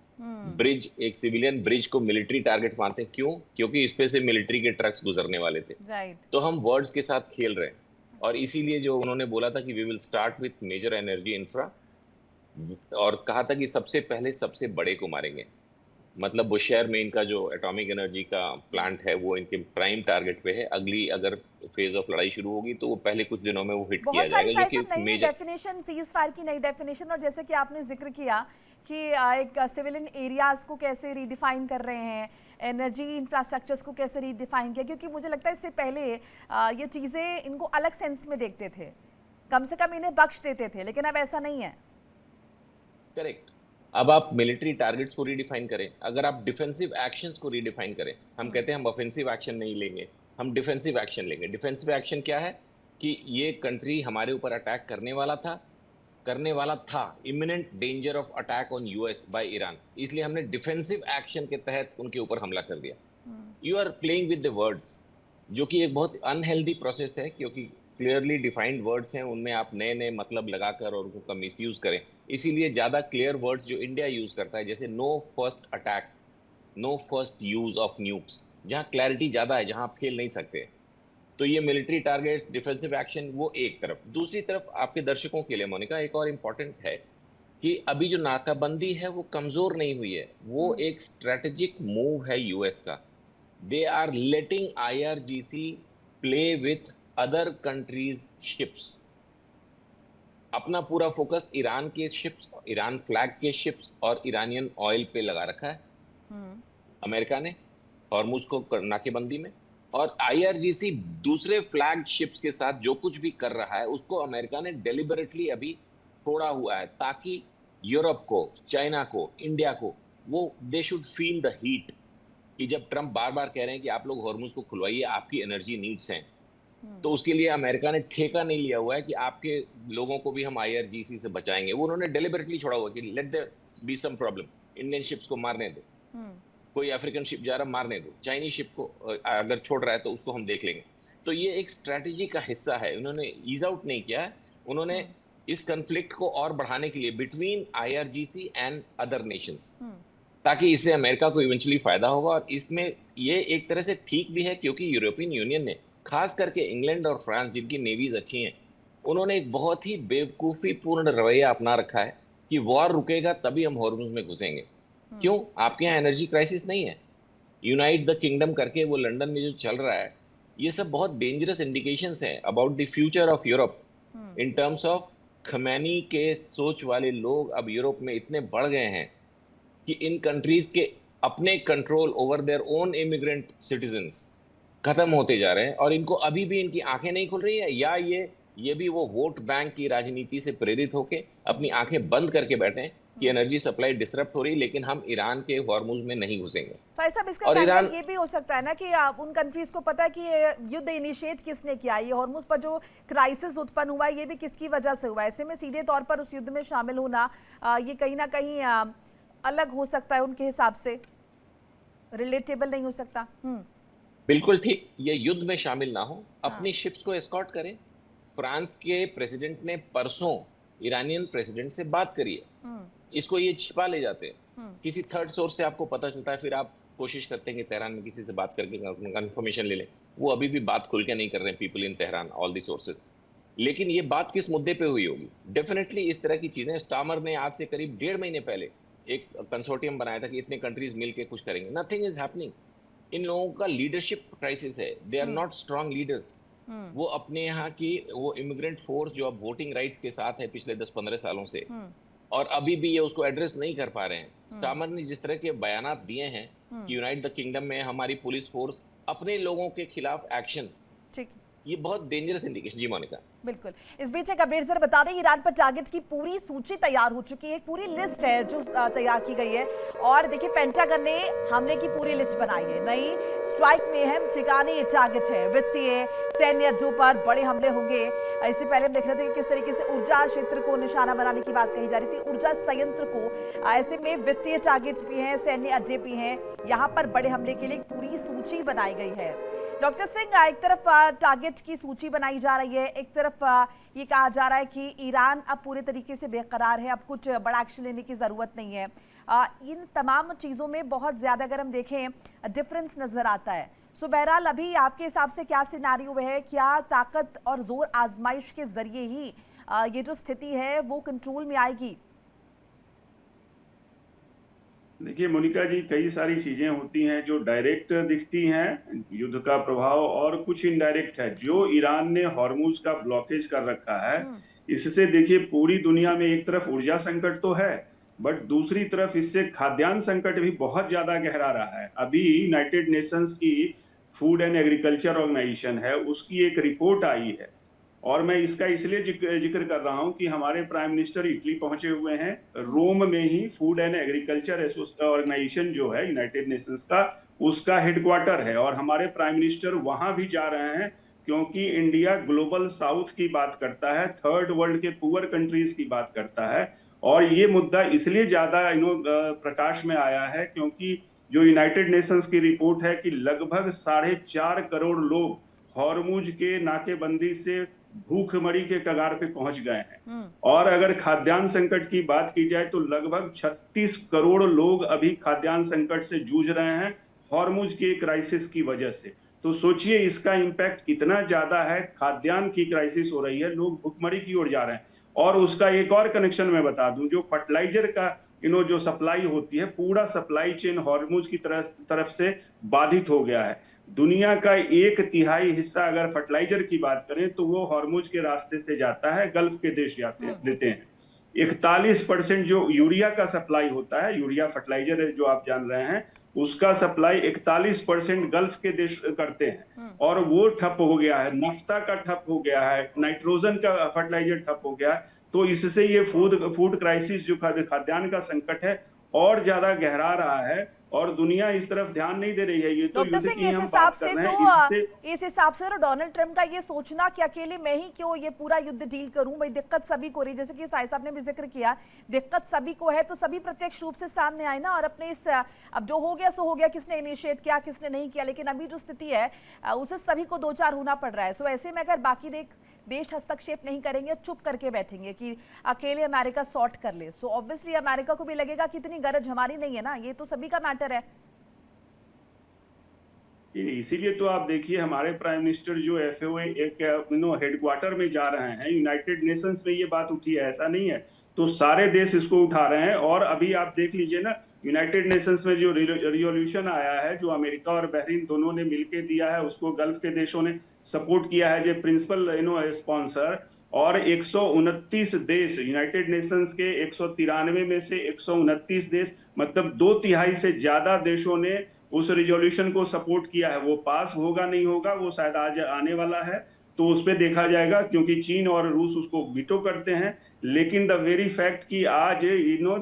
ब्रिज, एक सिविलियन ब्रिज को मिलिट्री टारगेट मानते हैं। क्यों? क्योंकि इस पे से मिलिट्री के ट्रक्स गुजरने वाले थे। तो हम वर्ड्स के साथ खेल रहे हैं, और इसीलिए जो उन्होंने बोला था कि we will start with major energy infra, और कहा था कि सबसे पहले सबसे बड़े को मारेंगे। मतलब बुशहर में इनका जो एटॉमिक एनर्जी का प्लांट है वो इनके प्राइम टारगेट पे है। अगली अगर फेज ऑफ लड़ाई शुरू होगी तो वो पहले कुछ दिनों में वो हिट किया बहुत सारी जाएगा, जो साइज कि नई नई मेजर। डेफिनेशन, सीज फायर की नई डेफिनेशन, और जैसे कि आपने जिक्र किया कि एक सिविलियन एरियाज को कैसे रीडिफाइन कर रहे हैं, एनर्जी इंफ्रास्ट्रक्चर्स को कैसे रीडिफाइन किया, क्योंकि मुझे लगता है इससे पहले ये चीज़ें इनको अलग सेंस में देखते थे, कम से कम इन्हें बख्श देते थे, लेकिन अब ऐसा नहीं है। करेक्ट। अब आप मिलिट्री टारगेट्स को रीडिफाइन करें, अगर आप डिफेंसिव एक्शंस को रीडिफाइन करें, हम कहते हैं हम ऑफेंसिव एक्शन नहीं लेंगे, हम डिफेंसिव एक्शन लेंगे। डिफेंसिव एक्शन क्या है कि ये कंट्री हमारे ऊपर अटैक करने वाला था, imminent danger of attack on US by Iran, इसलिए हमने डिफेंसिव एक्शन के तहत उनके ऊपर हमला कर दिया। You are playing with the words, जो कि एक बहुत अनहेल्दी प्रोसेस है, क्योंकि क्लियरली डिफाइंड वर्ड्स हैं, उनमें आप नए नए मतलब लगाकर और उनका मिसयूज करें। इसीलिए ज्यादा क्लियर वर्ड्स जो इंडिया यूज करता है, जैसे no first attack, no first use of nukes, जहां क्लैरिटी ज्यादा है, जहां आप खेल नहीं सकते। तो ये मिलिट्री टारगेट्स, डिफेंसिव एक्शन, वो एक तरफ। दूसरी तरफ आपके दर्शकों के लिए मोनिका एक और इम्पोर्टेंट है कि अभी जो नाकाबंदी है वो कमजोर नहीं हुई है, वो एक स्ट्रेटेजिक मूव है यूएस का। They are letting IRGC play with other countries ships. अपना पूरा फोकस ईरान के शिप्स, ईरान फ्लैग के शिप्स और ईरानियन ऑयल पे लगा रखा है अमेरिका ने, हॉर्मुज को नाकेबंदी में। और IRGC दूसरे फ्लैग शिप्स के साथ जो कुछ भी कर रहा है उसको अमेरिका ने डेलिबरेटली अभी छोड़ा हुआ है, ताकि यूरोप को, चाइना को, इंडिया को, वो they should feel the heat, कि जब ट्रंप बार बार कह रहे हैं कि आप लोग हॉर्मुज को खुलवाइए, आपकी एनर्जी नीड्स हैं, तो उसके लिए अमेरिका ने ठेका नहीं लिया हुआ है कि आपके लोगों को भी हम IRGC से बचाएंगे। वो उन्होंने डेलिबरेटली छोड़ा हुआ कि let there be some problem, Indian ships को मारने दो, कोई अफ्रीकन शिप जा रहा मारने दो, चाइनीज शिप को अगर छोड़ रहा है तो उसको हम देख लेंगे। तो ये एक स्ट्रैटेजी का हिस्सा है, उन्होंने ईज आउट नहीं किया है, उन्होंने इस कंफ्लिक्ट को और बढ़ाने के लिए between IRGC and other Nations, ताकि इससे अमेरिका को इवेंचुअली फायदा होगा। और इसमें ये एक तरह से ठीक भी है, क्योंकि यूरोपियन यूनियन ने, खास करके इंग्लैंड और फ्रांस जिनकी नेवीज अच्छी हैं, उन्होंने एक बहुत ही बेवकूफी पूर्ण रवैया अपना रखा है कि वॉर रुकेगा तभी हम हॉर्मुज में घुसेंगे। क्यों? आपके यहाँ एनर्जी क्राइसिस नहीं है? यूनाइट द किंगडम करके वो लंदन में जो चल रहा है, ये सब बहुत डेंजरस इंडिकेशंस हैं about the future of Europe in terms of Khamenei के सोच वाले लोग अब यूरोप में इतने बढ़ गए हैं कि इन कंट्रीज के अपने control over their own immigrant citizens खत्म होते जा रहे हैं, और इनको अभी भी इनकी आंखें नहीं खुल रही है, या ये भी वो वोट बैंक की राजनीति से प्रेरित होके अपनी आंखें बंद करके बैठे हैं कि एनर्जी सप्लाई डिसरप्ट हो रही, लेकिन हम ईरान के हॉर्मुज में नहीं घुसेंगे। साहब, इसका कारण ये भी हो सकता है ना कि उन कंट्रीज को पता है कि ये युद्ध इनिशिएट किसने किया, ये हॉर्मुज पर जो क्राइसिस उत्पन्न हुआ है ये भी किसकी वजह से हुआ है। ऐसे में सीधे तौर पर उस युद्ध में शामिल होना ये कहीं ना कहीं अलग हो सकता है, उनके हिसाब से रिलेटेबल नहीं हो सकता। बिल्कुल ठीक, ये युद्ध में शामिल ना हो, अपनी शिप्स को एस्कॉर्ट करें। फ्रांस के प्रेसिडेंट ने परसों ईरानियन प्रेसिडेंट से बात करी है, इसको ये छिपा ले जाते हैं, किसी थर्ड सोर्स से आपको पता चलता है, फिर आप कोशिश करते हैं कि तेहरान में किसी से बात करके कंफर्मेशन ले लें। वो अभी भी बात खुल के नहीं कर रहे हैं, people in Tehran, all the sources. लेकिन ये बात किस मुद्दे पे हुई होगी? डेफिनेटली इस तरह की चीजें। स्टामर ने आज से करीब 1.5 महीने पहले एक कंसोर्टियम बनाया था कि इतने कंट्रीज मिलके कुछ करेंगे। Nothing is happening. इन लोगों का लीडरशिप क्राइसिस है, they are not strong leaders. वो अपने यहाँ की वो इमिग्रेंट फोर्स जो अब वोटिंग राइट्स के साथ है पिछले 10-15 सालों से, और अभी भी ये उसको एड्रेस नहीं कर पा रहे हैं। स्टामर ने जिस तरह के बयानात दिए हैं कि यूनाइट द किंगडम में हमारी पुलिस फोर्स अपने लोगों के खिलाफ एक्शन, ये बहुत डेंजरस इंडिकेशन। जी मोनिका, बिल्कुल। इस बीच एक अपडेट सर बता दें, ईरान पर टारगेट की पूरी सूची तैयार हो चुकी है, एक पूरी लिस्ट है जो तैयार की गई है। और देखिए, पेंटागन ने हमले की पूरी लिस्ट बनाई है। नई स्ट्राइक में अहम ठिकाने टारगेट है, वित्तीय सैन्य अड्डों पर बड़े हमले होंगे। इससे पहले हम देख रहे थे कि किस तरीके से ऊर्जा क्षेत्र को निशाना बनाने की बात कही जा रही थी, ऊर्जा संयंत्र को। ऐसे में वित्तीय टारगेट्स भी हैं, सैन्य अड्डे भी हैं, यहाँ पर बड़े हमले के लिए पूरी सूची बनाई गई है। डॉक्टर सिंह, एक तरफ टारगेट की सूची बनाई जा रही है, एक तरफ ये कहा जा रहा है कि ईरान अब पूरे तरीके से बेकरार है, अब कुछ बड़ा एक्शन लेने की ज़रूरत नहीं है। इन तमाम चीज़ों में बहुत ज़्यादा अगर हम देखें डिफरेंस नज़र आता है। सो बहरहाल अभी आपके हिसाब से क्या सिनारियो है? क्या ताकत और जोर आजमाइश के ज़रिए ही ये जो स्थिति है वो कंट्रोल में आएगी? देखिए मोनिका जी, कई सारी चीजें होती हैं जो डायरेक्ट दिखती हैं युद्ध का प्रभाव, और कुछ इनडायरेक्ट है। जो ईरान ने हॉर्मुज का ब्लॉकेज कर रखा है, हम्म। इससे देखिए पूरी दुनिया में एक तरफ ऊर्जा संकट तो है, बट दूसरी तरफ इससे खाद्यान्न संकट भी बहुत ज्यादा गहरा रहा है। अभी यूनाइटेड नेशंस की फूड एंड एग्रीकल्चर ऑर्गेनाइजेशन है, उसकी एक रिपोर्ट आई है, और मैं इसका इसलिए जिक्र कर रहा हूं कि हमारे प्राइम मिनिस्टर इटली पहुंचे हुए हैं। रोम में ही फूड एंड एग्रीकल्चर ऑर्गेनाइजेशन जो है यूनाइटेड नेशंस का, उसका हेडक्वार्टर है, और हमारे प्राइम मिनिस्टर वहां भी जा रहे हैं, क्योंकि इंडिया ग्लोबल साउथ की बात करता है, थर्ड वर्ल्ड के पुअर कंट्रीज की बात करता है। और ये मुद्दा इसलिए ज्यादा प्रकाश में आया है क्योंकि जो यूनाइटेड नेशंस की रिपोर्ट है कि लगभग 4.5 करोड़ लोग हॉर्मुज के नाकेबंदी से भूखमरी के कगार पे पहुंच गए हैं। और अगर खाद्यान्न संकट की बात की जाए तो लगभग 36 करोड़ लोग अभी खाद्यान्न संकट से जूझ रहे हैं हॉर्मुज के क्राइसिस की वजह से। तो सोचिए इसका इम्पैक्ट कितना ज्यादा है। खाद्यान्न की क्राइसिस हो रही है, लोग भुखमरी की ओर जा रहे हैं। और उसका एक और कनेक्शन मैं बता दूं, जो फर्टिलाइजर का जो सप्लाई होती है, पूरा सप्लाई चेन हॉर्मुज की तरफ से बाधित हो गया है। दुनिया का 1/3 हिस्सा अगर फर्टिलाइजर की बात करें तो वो हॉर्मुज के रास्ते से जाता है, गल्फ के देश जाते देते हैं। 41% जो यूरिया का सप्लाई होता है, यूरिया फर्टिलाइजर जो आप जान रहे हैं, उसका सप्लाई 41% गल्फ के देश करते हैं, और वो ठप हो गया है। नफ्ता का ठप हो गया है, नाइट्रोजन का फर्टिलाइजर ठप हो गया है। तो इससे ये फूड क्राइसिस जो खाद्यान्न का संकट है और ज्यादा गहरा रहा है, और दुनिया इस तरफ ध्यान नहीं दे रही है। ये तो डॉक्टर युद्ध सिंह, की इस हम हिसाब बात से कर रहे हैं, तो इससे इस हिसाब से तो डोनाल्ड ट्रंप का ये सोचना कि अकेले मैं ही क्यों ये पूरा युद्ध डील करूं, भाई दिक्कत सभी को रही, जैसे कि साई साहब ने भी जिक्र किया, दिक्कत सभी को है, तो सभी प्रत्यक्ष रूप से सामने आए ना, और अपने इस अब जो हो गया सो हो गया, किसने इनिशिएट किया किसने नहीं किया, लेकिन अभी जो स्थिति है उसे सभी को दो चार होना पड़ रहा है। सो ऐसे में अगर बाकी देश हस्तक्षेप नहीं करेंगे, चुप करके बैठेंगे कि अकेले अमेरिका सॉर्ट कर ले, सो ऑब्वियसली अमेरिका को भी लगेगा कि इतनी गरज हमारी नहीं है ना, ये तो सभी का मैटर है। इसीलिए तो आप देखिए हमारे प्राइम मिनिस्टर जो FAO एक हेडक्वार्टर में जा रहे हैं, यूनाइटेड नेशंस में ये बात उठी है, ऐसा नहीं है, तो सारे देश इसको उठा रहे हैं। और अभी आप देख लीजिए ना, यूनाइटेड नेशंस में जो रिजोल्यूशन आया है, जो अमेरिका और बहरीन दोनों ने मिलकर दिया है, उसको गल्फ के देशों ने सपोर्ट किया है, जो प्रिंसिपल स्पॉन्सर। और 129 देश, यूनाइटेड नेशंस के 193 में से 129 देश, मतलब 2/3 से ज्यादा देशों ने उस रिजोल्यूशन को सपोर्ट किया है। वो पास होगा नहीं होगा वो शायद आज आने वाला है, तो उस पर देखा जाएगा, क्योंकि चीन और रूस उसको वीटो करते हैं। लेकिन द वेरी फैक्ट कि आज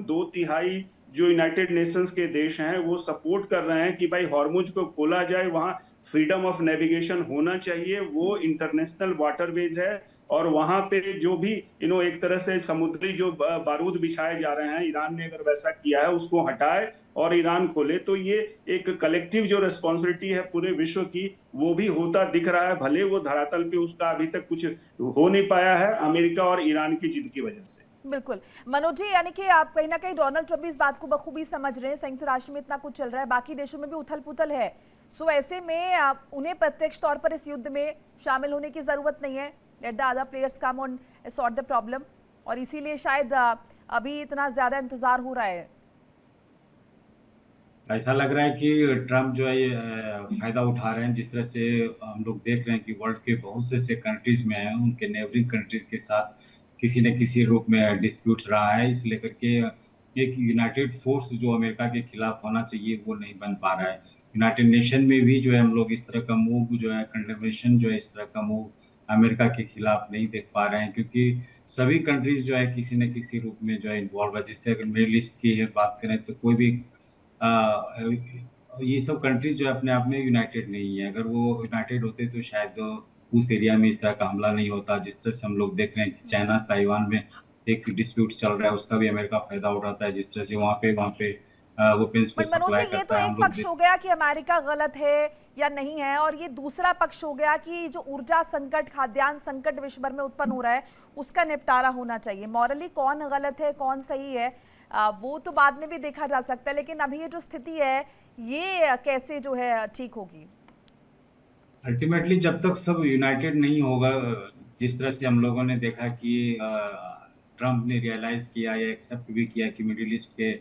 2/3 जो यूनाइटेड नेशंस के देश हैं वो सपोर्ट कर रहे हैं कि भाई हॉर्मुज को खोला जाए, वहां फ्रीडम ऑफ नेविगेशन होना चाहिए, वो इंटरनेशनल वाटरवेज है। और वहां पे जो भी एक तरह से समुद्री जो बारूद बिछाए जा रहे हैं, ईरान ने अगर वैसा किया है उसको हटाए और ईरान खोले, तो ये एक कलेक्टिव जो रिस्पॉन्सिबिलिटी है पूरे विश्व की, वो भी होता दिख रहा है। भले वो धरातल पे उसका अभी तक कुछ हो नहीं पाया है, अमेरिका और ईरान की जिद की वजह से। बिल्कुल मनोज जी, यानी कि आप कहीं ना कहीं डोनाल्ड ट्रंप इस बात को बखूबी समझ रहे हैं, संयुक्त राष्ट्र में इतना कुछ चल रहा है, बाकी देशों में भी उथल पुथल है, सो ऐसे में उन्हें प्रत्यक्ष तौर पर इस युद्ध में शामिल होने की जरूरत नहीं है, let the other players come on sort the problem, और इसीलिए शायद अभी इतना ज्यादा इंतजार हो रहा है। ऐसा लग रहा है कि ट्रम्प जो है ये फायदा उठा रहे हैं। जिस तरह से हम लोग देख रहे हैं कि वर्ल्ड के बहुत से कंट्रीज में हैं, उनके नेबरिंग कंट्रीज के साथ किसी न किसी रूप में डिस्प्यूट रहा है, इस लेकर के एक यूनाइटेड फोर्स जो अमेरिका के खिलाफ होना चाहिए वो नहीं बन पा रहा है। यूनाइटेड नेशन में भी जो है हम लोग इस तरह का मूव जो है, कंडेमनेशन जो है, इस तरह का मूव अमेरिका के खिलाफ नहीं देख पा रहे हैं, क्योंकि सभी कंट्रीज जो है किसी न किसी रूप में जो है इन्वॉल्व है। जिससे अगर मिडिल ईस्ट की बात करें तो कोई भी ये सब कंट्रीज जो है अपने आप में यूनाइटेड नहीं है। अगर वो यूनाइटेड होते तो शायद उस एरिया में इस तरह का हमला नहीं होता। जिस तरह से हम लोग देख रहे हैं कि चाइना ताइवान में एक डिस्प्यूट चल रहा है, उसका भी अमेरिका फायदा उठाता है। जिस तरह से वहाँ पे वेपन्स को सप्लाई ये तो करता है। एक पक्ष हो गया कि अमेरिका गलत है या नहीं है, और ये दूसरा पक्ष हो गया कि जो ऊर्जा संकट, खाद्यान्न संकट विश्व भर में उत्पन्न हो रहा है, उसका निपटारा होना चाहिए। मॉरली कौन गलत है कौन सही है वो तो बाद में भी देखा जा सकता है, लेकिन अभी ये जो स्थिति है ये कैसे जो है ठीक होगी? अल्टीमेटली जब तक सब यूनाइटेड नहीं होगा, जिस तरह से हम लोगों ने देखा कि ट्रम्प ने रियलाइज किया या एक्सेप्ट भी किया कि मिडिल ईस्ट के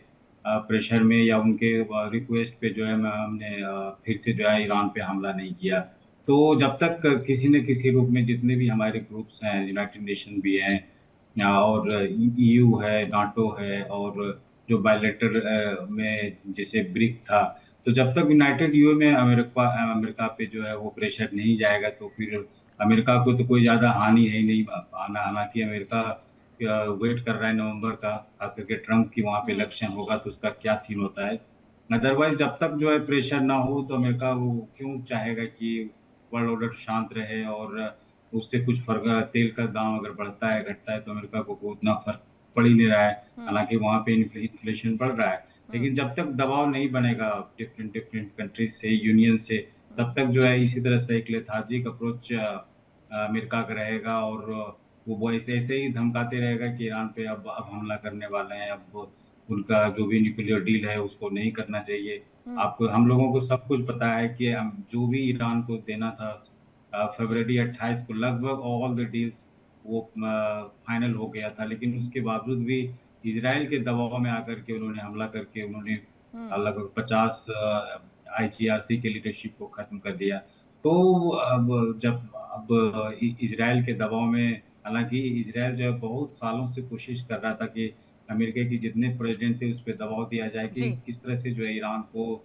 प्रेशर में या उनके रिक्वेस्ट पे जो है हमने फिर से जो है ईरान पे हमला नहीं किया। तो जब तक किसी न किसी रूप में जितने भी हमारे ग्रुप्स हैं, यूनाइटेड नेशन भी हैं और ईयू है, नाटो है और जो बायलैटरल में जैसे ब्रिक था, तो जब तक यूनाइटेड ईयू में अमेरिका पे जो है वो प्रेशर नहीं जाएगा तो फिर अमेरिका को तो कोई ज़्यादा हानि है ही नहीं। हालांकि अमेरिका वेट कर रहा है नवंबर का, खास करके ट्रम्प की वहाँ पे इलेक्शन होगा तो उसका क्या सीन होता है। अदरवाइज जब तक जो है प्रेशर ना हो तो अमेरिका वो क्यों चाहेगा कि वर्ल्ड ऑर्डर शांत रहे और उससे कुछ फर्क, तेल का दाम अगर बढ़ता है घटता है तो अमेरिका को उतना फर्क पड़ ही नहीं रहा है। हालांकि वहाँ पे इन्फ्लेशन बढ़ रहा है, लेकिन जब तक दबाव नहीं बनेगा डिफरेंट डिफरेंट कंट्रीज से, यूनियन से, तब तक जो है इसी तरह से एक लेथार्जिक अप्रोच अमेरिका का रहेगा और वो ऐसे ऐसे ही धमकाते रहेगा कि ईरान पे अब हमला करने वाले हैं, अब उनका जो भी न्यूक्लियर डील है उसको नहीं करना चाहिए। आपको, हम लोगों को सब कुछ पता है कि जो भी ईरान को देना था फरवरी 28 को लगभग ऑल द डील्स वो फाइनल हो गया था, लेकिन उसके बावजूद भी इसराइल के दबाव में आकर के उन्होंने हमला करके उन्होंने लगभग 50 आईजीआरसी के लीडरशिप को खत्म कर दिया। तो अब इसराइल के दबाव में, हालांकि इसराइल जो है बहुत सालों से कोशिश कर रहा था कि अमेरिका के जितने प्रेसिडेंट थे उस पर दबाव दिया जाए कि जी। किस तरह से जो है ईरान को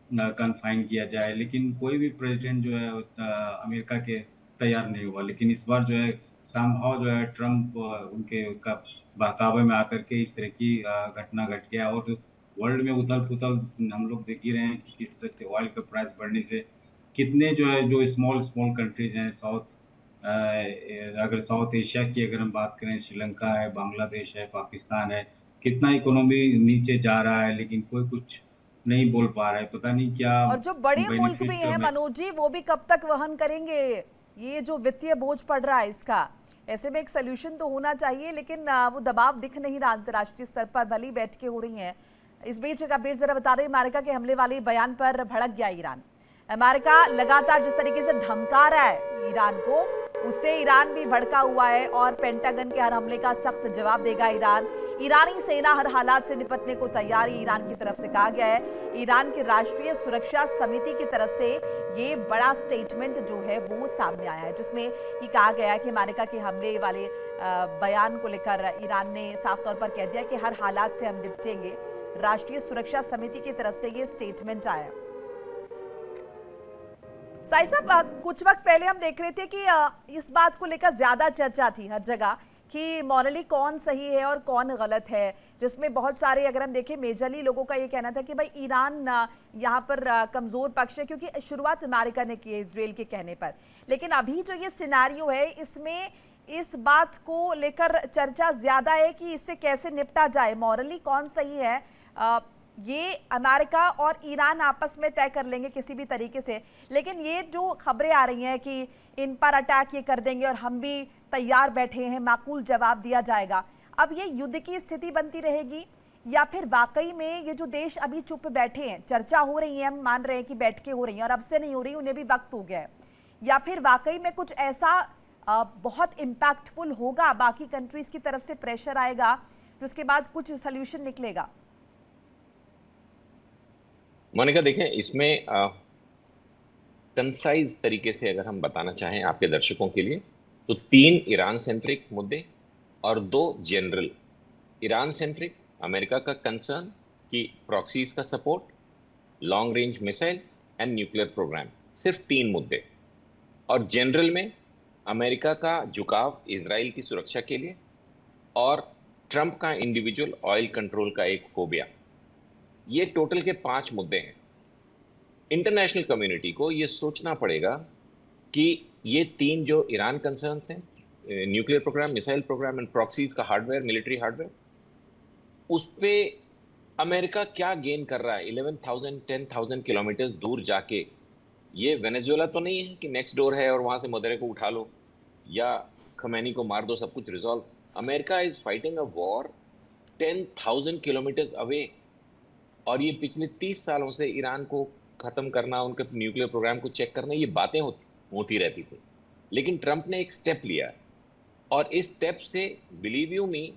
कन्फाइन किया जाए, लेकिन कोई भी प्रेसिडेंट जो है अमेरिका के तैयार नहीं हुआ। लेकिन इस बार जो है समहाउ जो है ट्रम्प उनके का बहकावे में आकर के इस तरह की घटना घट गया और वर्ल्ड में उथल पुथल हम लोग देख ही रहे हैं कि किस तरह से ऑयल का प्राइस बढ़ने से कितने जो है जो स्मॉल स्मॉल कंट्रीज हैं अगर साउथ एशिया की अगर हम बात करें, श्रीलंका है, बांग्लादेश है, पाकिस्तान है, कितना इकोनॉमी नीचे जा रहा है लेकिन कोई कुछ नहीं बोल पा रहा है। पता नहीं क्या और जो बड़े मुल्क भी बेनिफिट हैं में। मनोज जी, वो भी कब तक वहन करेंगे ये जो वित्तीय बोझ पड़ रहा है इसका? ऐसे में एक सोल्यूशन तो होना चाहिए, लेकिन वो दबाव दिख नहीं रहा अंतर्राष्ट्रीय स्तर पर, भली बैठ के हो रही हैं। इस बीच एक अपडेट जरा बता रहे, अमेरिका के हमले वाले बयान पर भड़क गया ईरान। अमेरिका लगातार जिस तरीके से धमका रहा है ईरान को, उससे ईरान भी भड़का हुआ है और पेंटागन के हर हमले का सख्त जवाब देगा ईरान। ईरानी सेना हर हालात से निपटने को तैयार है, ईरान की तरफ से कहा गया है। ईरान की राष्ट्रीय सुरक्षा समिति की तरफ से ये बड़ा स्टेटमेंट जो है वो सामने आया है, जिसमें ये कहा गया है कि अमेरिका के हमले वाले बयान को लेकर ईरान ने साफ तौर पर कह दिया कि हर हालात से हम निपटेंगे। राष्ट्रीय सुरक्षा समिति की तरफ से ये स्टेटमेंट आया। साई साहब, कुछ वक्त पहले हम देख रहे थे कि इस बात को लेकर ज्यादा चर्चा थी हर जगह कि मॉरली कौन सही है और कौन गलत है, जिसमें बहुत सारे, अगर हम देखें, मेजरली लोगों का ये कहना था कि भाई ईरान यहाँ पर कमजोर पक्ष है क्योंकि शुरुआत अमेरिका ने की है इजराइल के कहने पर। लेकिन अभी जो ये सिनारियो है इसमें इस बात को लेकर चर्चा ज्यादा है कि इससे कैसे निपटा जाए, मॉरली कौन सही है। ये अमेरिका और ईरान आपस में तय कर लेंगे किसी भी तरीके से, लेकिन ये जो खबरें आ रही हैं कि इन पर अटैक ये कर देंगे और हम भी तैयार बैठे हैं, माकूल जवाब दिया जाएगा, अब ये युद्ध की स्थिति बनती रहेगी या फिर वाकई में ये जो देश अभी चुप बैठे हैं, चर्चा हो रही है, हम मान रहे हैं कि बैठ के हो रही है और अब से नहीं हो रही, उन्हें भी वक्त हो गया है, या फिर वाकई में कुछ ऐसा बहुत इम्पैक्टफुल होगा, बाकी कंट्रीज की तरफ से प्रेशर आएगा जिसके बाद कुछ सोल्यूशन निकलेगा? मोनिका, देखें, इसमें कंसाइज तरीके से अगर हम बताना चाहें आपके दर्शकों के लिए, तो 3 ईरान सेंट्रिक मुद्दे और 2 जनरल। ईरान सेंट्रिक, अमेरिका का कंसर्न कि प्रॉक्सीज का support, long range missiles and nuclear programme, सिर्फ 3 मुद्दे। और जनरल में अमेरिका का झुकाव इजराइल की सुरक्षा के लिए और ट्रंप का इंडिविजुअल ऑयल कंट्रोल का एक फोबिया। ये टोटल के 5 मुद्दे हैं। इंटरनेशनल कम्युनिटी को ये सोचना पड़ेगा कि ये 3 जो ईरान कंसर्न्स हैं, nuclear programme, missile programme and proxies का हार्डवेयर, मिलिट्री हार्डवेयर, उस पे अमेरिका क्या गेन कर रहा है 11,000 10,000 किलोमीटर दूर जाके। ये वेनेजुएला तो नहीं है कि नेक्स्ट डोर है और वहां से मदरे को उठा लो या खमैनी को मार दो, सब कुछ resolve. America is fighting a war 10,000 kilometre away, और ये पिछले 30 सालों से ईरान को खत्म करना, उनके न्यूक्लियर प्रोग्राम को चेक करना, ये बातें होती रहती थी। लेकिन ट्रंप ने एक स्टेप लिया और इस स्टेप से, बिलीव यू मी,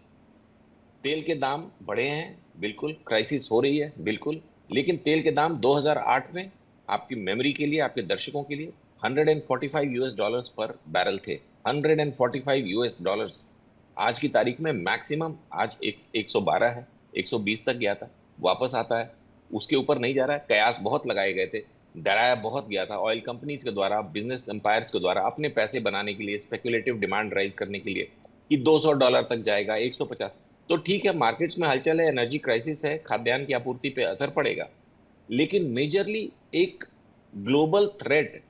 तेल के दाम बढ़े हैं, बिल्कुल क्राइसिस हो रही है, बिल्कुल, लेकिन तेल के दाम 2008 में, आपकी मेमोरी के लिए, आपके दर्शकों के लिए, 145 यूएस डॉलर्स पर बैरल थे। 145 यूएस डॉलर्स। आज की तारीख में मैक्सिमम आज 112 है, 120 तक गया था, वापस आता है, उसके ऊपर नहीं जा रहा है। कयास बहुत लगाए गए थे, डराया बहुत गया था ऑयल कंपनीज के द्वारा, बिजनेस एम्पायर्स के द्वारा, अपने पैसे बनाने के लिए, स्पेकुलेटिव डिमांड राइज करने के लिए, कि $200 तक जाएगा, 150। तो ठीक है, मार्केट्स में हलचल है, एनर्जी क्राइसिस है, खाद्यान्न की आपूर्ति पे असर पड़ेगा, लेकिन मेजरली एक ग्लोबल थ्रेट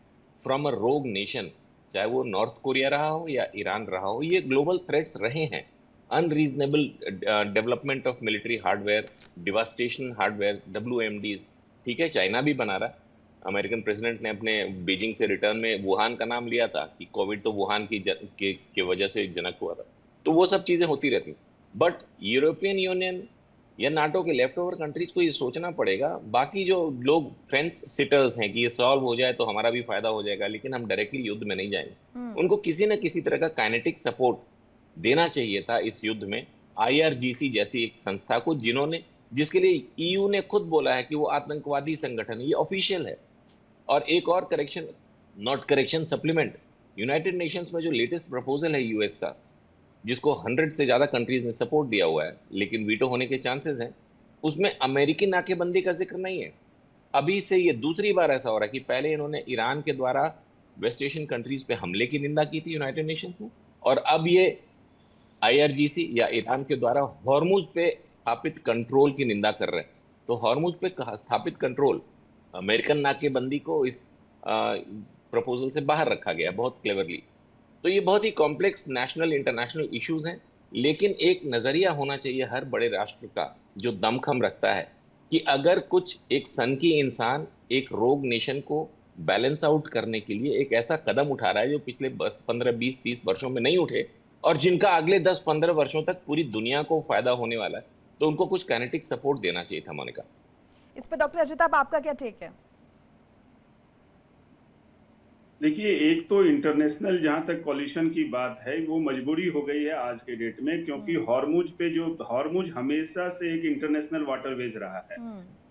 फ्रॉम अ रोग नेशन, चाहे वो नॉर्थ कोरिया रहा हो या ईरान रहा हो, ये ग्लोबल थ्रेट्स रहे हैं। Unreasonable development of military hardware, devastation hardware, WMDs, ठीक है, चाइना भी बना रहा है। अमेरिकन प्रेसिडेंट ने अपने बीजिंग से रिटर्न में वुहान का नाम लिया था कि कोविड तो वुहान की वजह से जनक हुआ था। तो वो सब चीजें होती रहती, बट यूरोपियन यूनियन या नाटो के लेफ्ट ओवर कंट्रीज को ये सोचना पड़ेगा। बाकी जो लोग फेंस सिटर्स हैं कि ये सॉल्व हो जाए तो हमारा भी फायदा हो जाएगा, लेकिन हम डायरेक्टली युद्ध में नहीं जाएंगे, उनको किसी न किसी तरह का काइनेटिक सपोर्ट देना चाहिए था इस युद्ध में। IRGC जैसी एक संस्था को, जिसके लिए EU ने खुद बोला है कि वो आतंकवादी संगठन, ये ऑफिशियल है। और एक और correction, not correction, supplement, United Nations में जो लेटेस्ट प्रपोजल है US का, जिसको 100 से ज्यादा कंट्रीज ने सपोर्ट दिया हुआ है, लेकिन वीटो होने के चांसेस हैं, उसमें अमेरिकी नाकेबंदी का जिक्र नहीं है। अभी से ये दूसरी बार ऐसा हो रहा है कि पहले इन्होंने ईरान के द्वारा वेस्ट एशियन कंट्रीज पे हमले की निंदा की थी यूनाइटेड नेशंस में, और अब ये IRGC या ईरान के द्वारा हॉर्मुज पे स्थापित कंट्रोल की निंदा कर रहे हैं। तो हॉर्मुज पे स्थापित कंट्रोल, अमेरिकन नाकेबंदी को इस प्रपोजल से बाहर रखा गया बहुत क्लेवरली। तो ये बहुत ही कॉम्प्लेक्स नेशनल इंटरनेशनल इश्यूज हैं, लेकिन एक नजरिया होना चाहिए हर बड़े राष्ट्र का जो दमखम रखता है कि अगर कुछ एक सनकी इंसान एक रोग नेशन को बैलेंस आउट करने के लिए एक ऐसा कदम उठा रहा है जो पिछले 15, 20, 30 वर्षों में नहीं उठे, और जिनका अगले 10-15 वर्षों तक पूरी दुनिया को फायदा होने वाला है, तो उनको कुछ काइनेटिक सपोर्ट देना चाहिए था। मोनिका, इस पर डॉक्टर अजित आपका क्या टेक है? देखिए, एक तो इंटरनेशनल जहां तक कॉलिशन की बात है, वो मजबूरी हो गई है आज के डेट में, क्योंकि हॉर्मुज हमेशा से एक इंटरनेशनल वाटरवेज रहा है,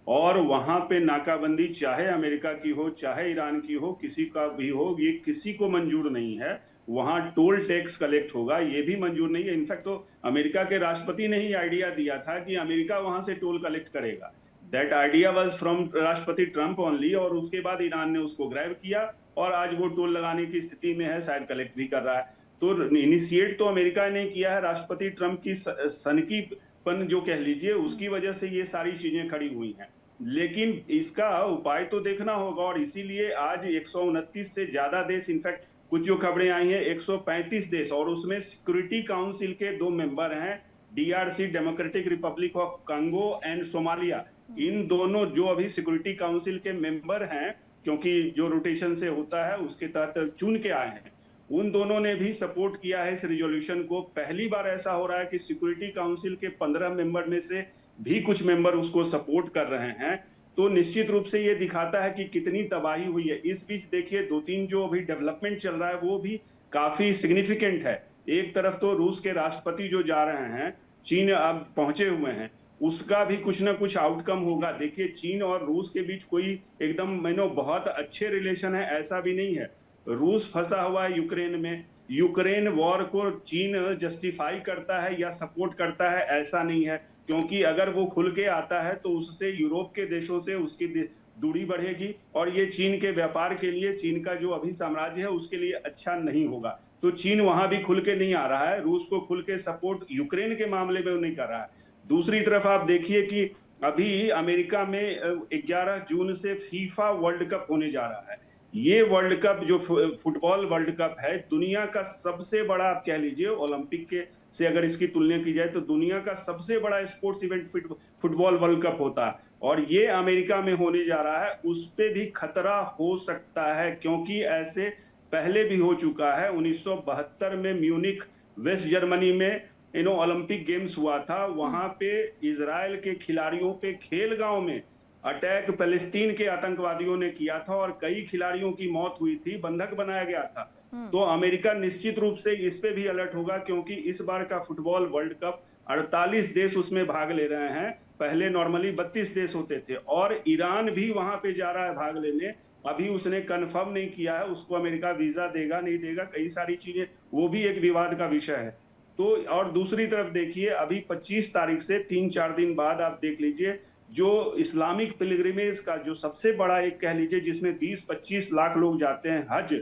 और वहां पे नाकाबंदी चाहे अमेरिका की हो चाहे ईरान की हो, किसी का भी हो, ये किसी को मंजूर नहीं है। वहां टोल टैक्स कलेक्ट होगा, ये भी मंजूर नहीं है। इनफैक्ट तो अमेरिका के राष्ट्रपति ने ही आइडिया दिया था कि अमेरिका वहां से टोल कलेक्ट करेगा। दैट आइडिया वाज फ्रॉम राष्ट्रपति ट्रंप ओनली, और उसके बाद ईरान ने उसको ग्रैब किया और आज वो टोल लगाने की स्थिति में है, शायद कलेक्ट भी कर रहा है। तो इनिशिएट तो अमेरिका ने किया है, राष्ट्रपति ट्रंप की सनकीपन जो कह लीजिए, उसकी वजह से ये सारी चीजें खड़ी हुई हैं। लेकिन इसका उपाय तो देखना होगा, और इसीलिए आज 129 से ज्यादा देश, इनफैक्ट कुछ जो खबरें आई हैं 135 देश, और उसमें सिक्योरिटी काउंसिल के 2 मेंबर हैं, DRC, Democratic Republic of Congo and Somalia. इन दोनों जो अभी सिक्योरिटी काउंसिल के मेंबर हैं, क्योंकि जो रोटेशन से होता है उसके तहत चुन के आए हैं, उन दोनों ने भी सपोर्ट किया है इस रिजोल्यूशन को। पहली बार ऐसा हो रहा है कि सिक्योरिटी काउंसिल के 15 मेंबर में से भी कुछ मेंबर उसको सपोर्ट कर रहे हैं। तो निश्चित रूप से ये दिखाता है कि कितनी तबाही हुई है। इस बीच देखिए 2-3 जो अभी डेवलपमेंट चल रहा है वो भी काफी सिग्निफिकेंट है। एक तरफ तो रूस के राष्ट्रपति जो जा रहे हैं, चीन अब पहुंचे हुए हैं, उसका भी कुछ ना कुछ आउटकम होगा। देखिए, चीन और रूस के बीच कोई एकदम बहुत अच्छे रिलेशन है ऐसा भी नहीं है। रूस फंसा हुआ है यूक्रेन में, यूक्रेन वॉर को चीन जस्टिफाई करता है या सपोर्ट करता है ऐसा नहीं है, क्योंकि अगर वो खुल के आता है तो उससे यूरोप के देशों से उसकी दूरी बढ़ेगी, और ये चीन के व्यापार के लिए, चीन का जो अभी साम्राज्य है उसके लिए अच्छा नहीं होगा। तो चीन वहां भी खुल के नहीं आ रहा है, रूस को खुल के सपोर्ट यूक्रेन के मामले में वो नहीं कर रहा है। दूसरी तरफ आप देखिए कि अभी अमेरिका में 11 जून से फीफा वर्ल्ड कप होने जा रहा है। ये वर्ल्ड कप जो फुटबॉल वर्ल्ड कप है, दुनिया का सबसे बड़ा, आप कह लीजिए ओलंपिक के से अगर इसकी तुलना की जाए तो दुनिया का सबसे बड़ा sports event football world cup होता है, और ये अमेरिका में होने जा रहा है। उस पे भी खतरा हो सकता है, क्योंकि ऐसे पहले भी हो चुका है। 1972 में म्यूनिख वेस्ट जर्मनी में ओलंपिक गेम्स हुआ था, वहां पे इजराइल के खिलाड़ियों पे खेलगांव में अटैक फलस्तीन के आतंकवादियों ने किया था, और कई खिलाड़ियों की मौत हुई थी, बंधक बनाया गया था। तो अमेरिका निश्चित रूप से इस पे भी अलर्ट होगा, क्योंकि इस बार का फुटबॉल वर्ल्ड कप 48 देश उसमें भाग ले रहे हैं। पहले नॉर्मली 32 देश होते थे, और ईरान भी वहां पे जा रहा है भाग लेने। अभी उसने कंफर्म नहीं किया है उसको अमेरिका वीजा देगा नहीं देगा, कई सारी चीजें, वो भी एक विवाद का विषय है। तो और दूसरी तरफ देखिए, अभी 25 तारीख से 3-4 दिन बाद आप देख लीजिए, जो इस्लामिक पिलग्रिमेज का जो सबसे बड़ा एक कह लीजिए जिसमें 20-25 लाख लोग जाते हैं, हज,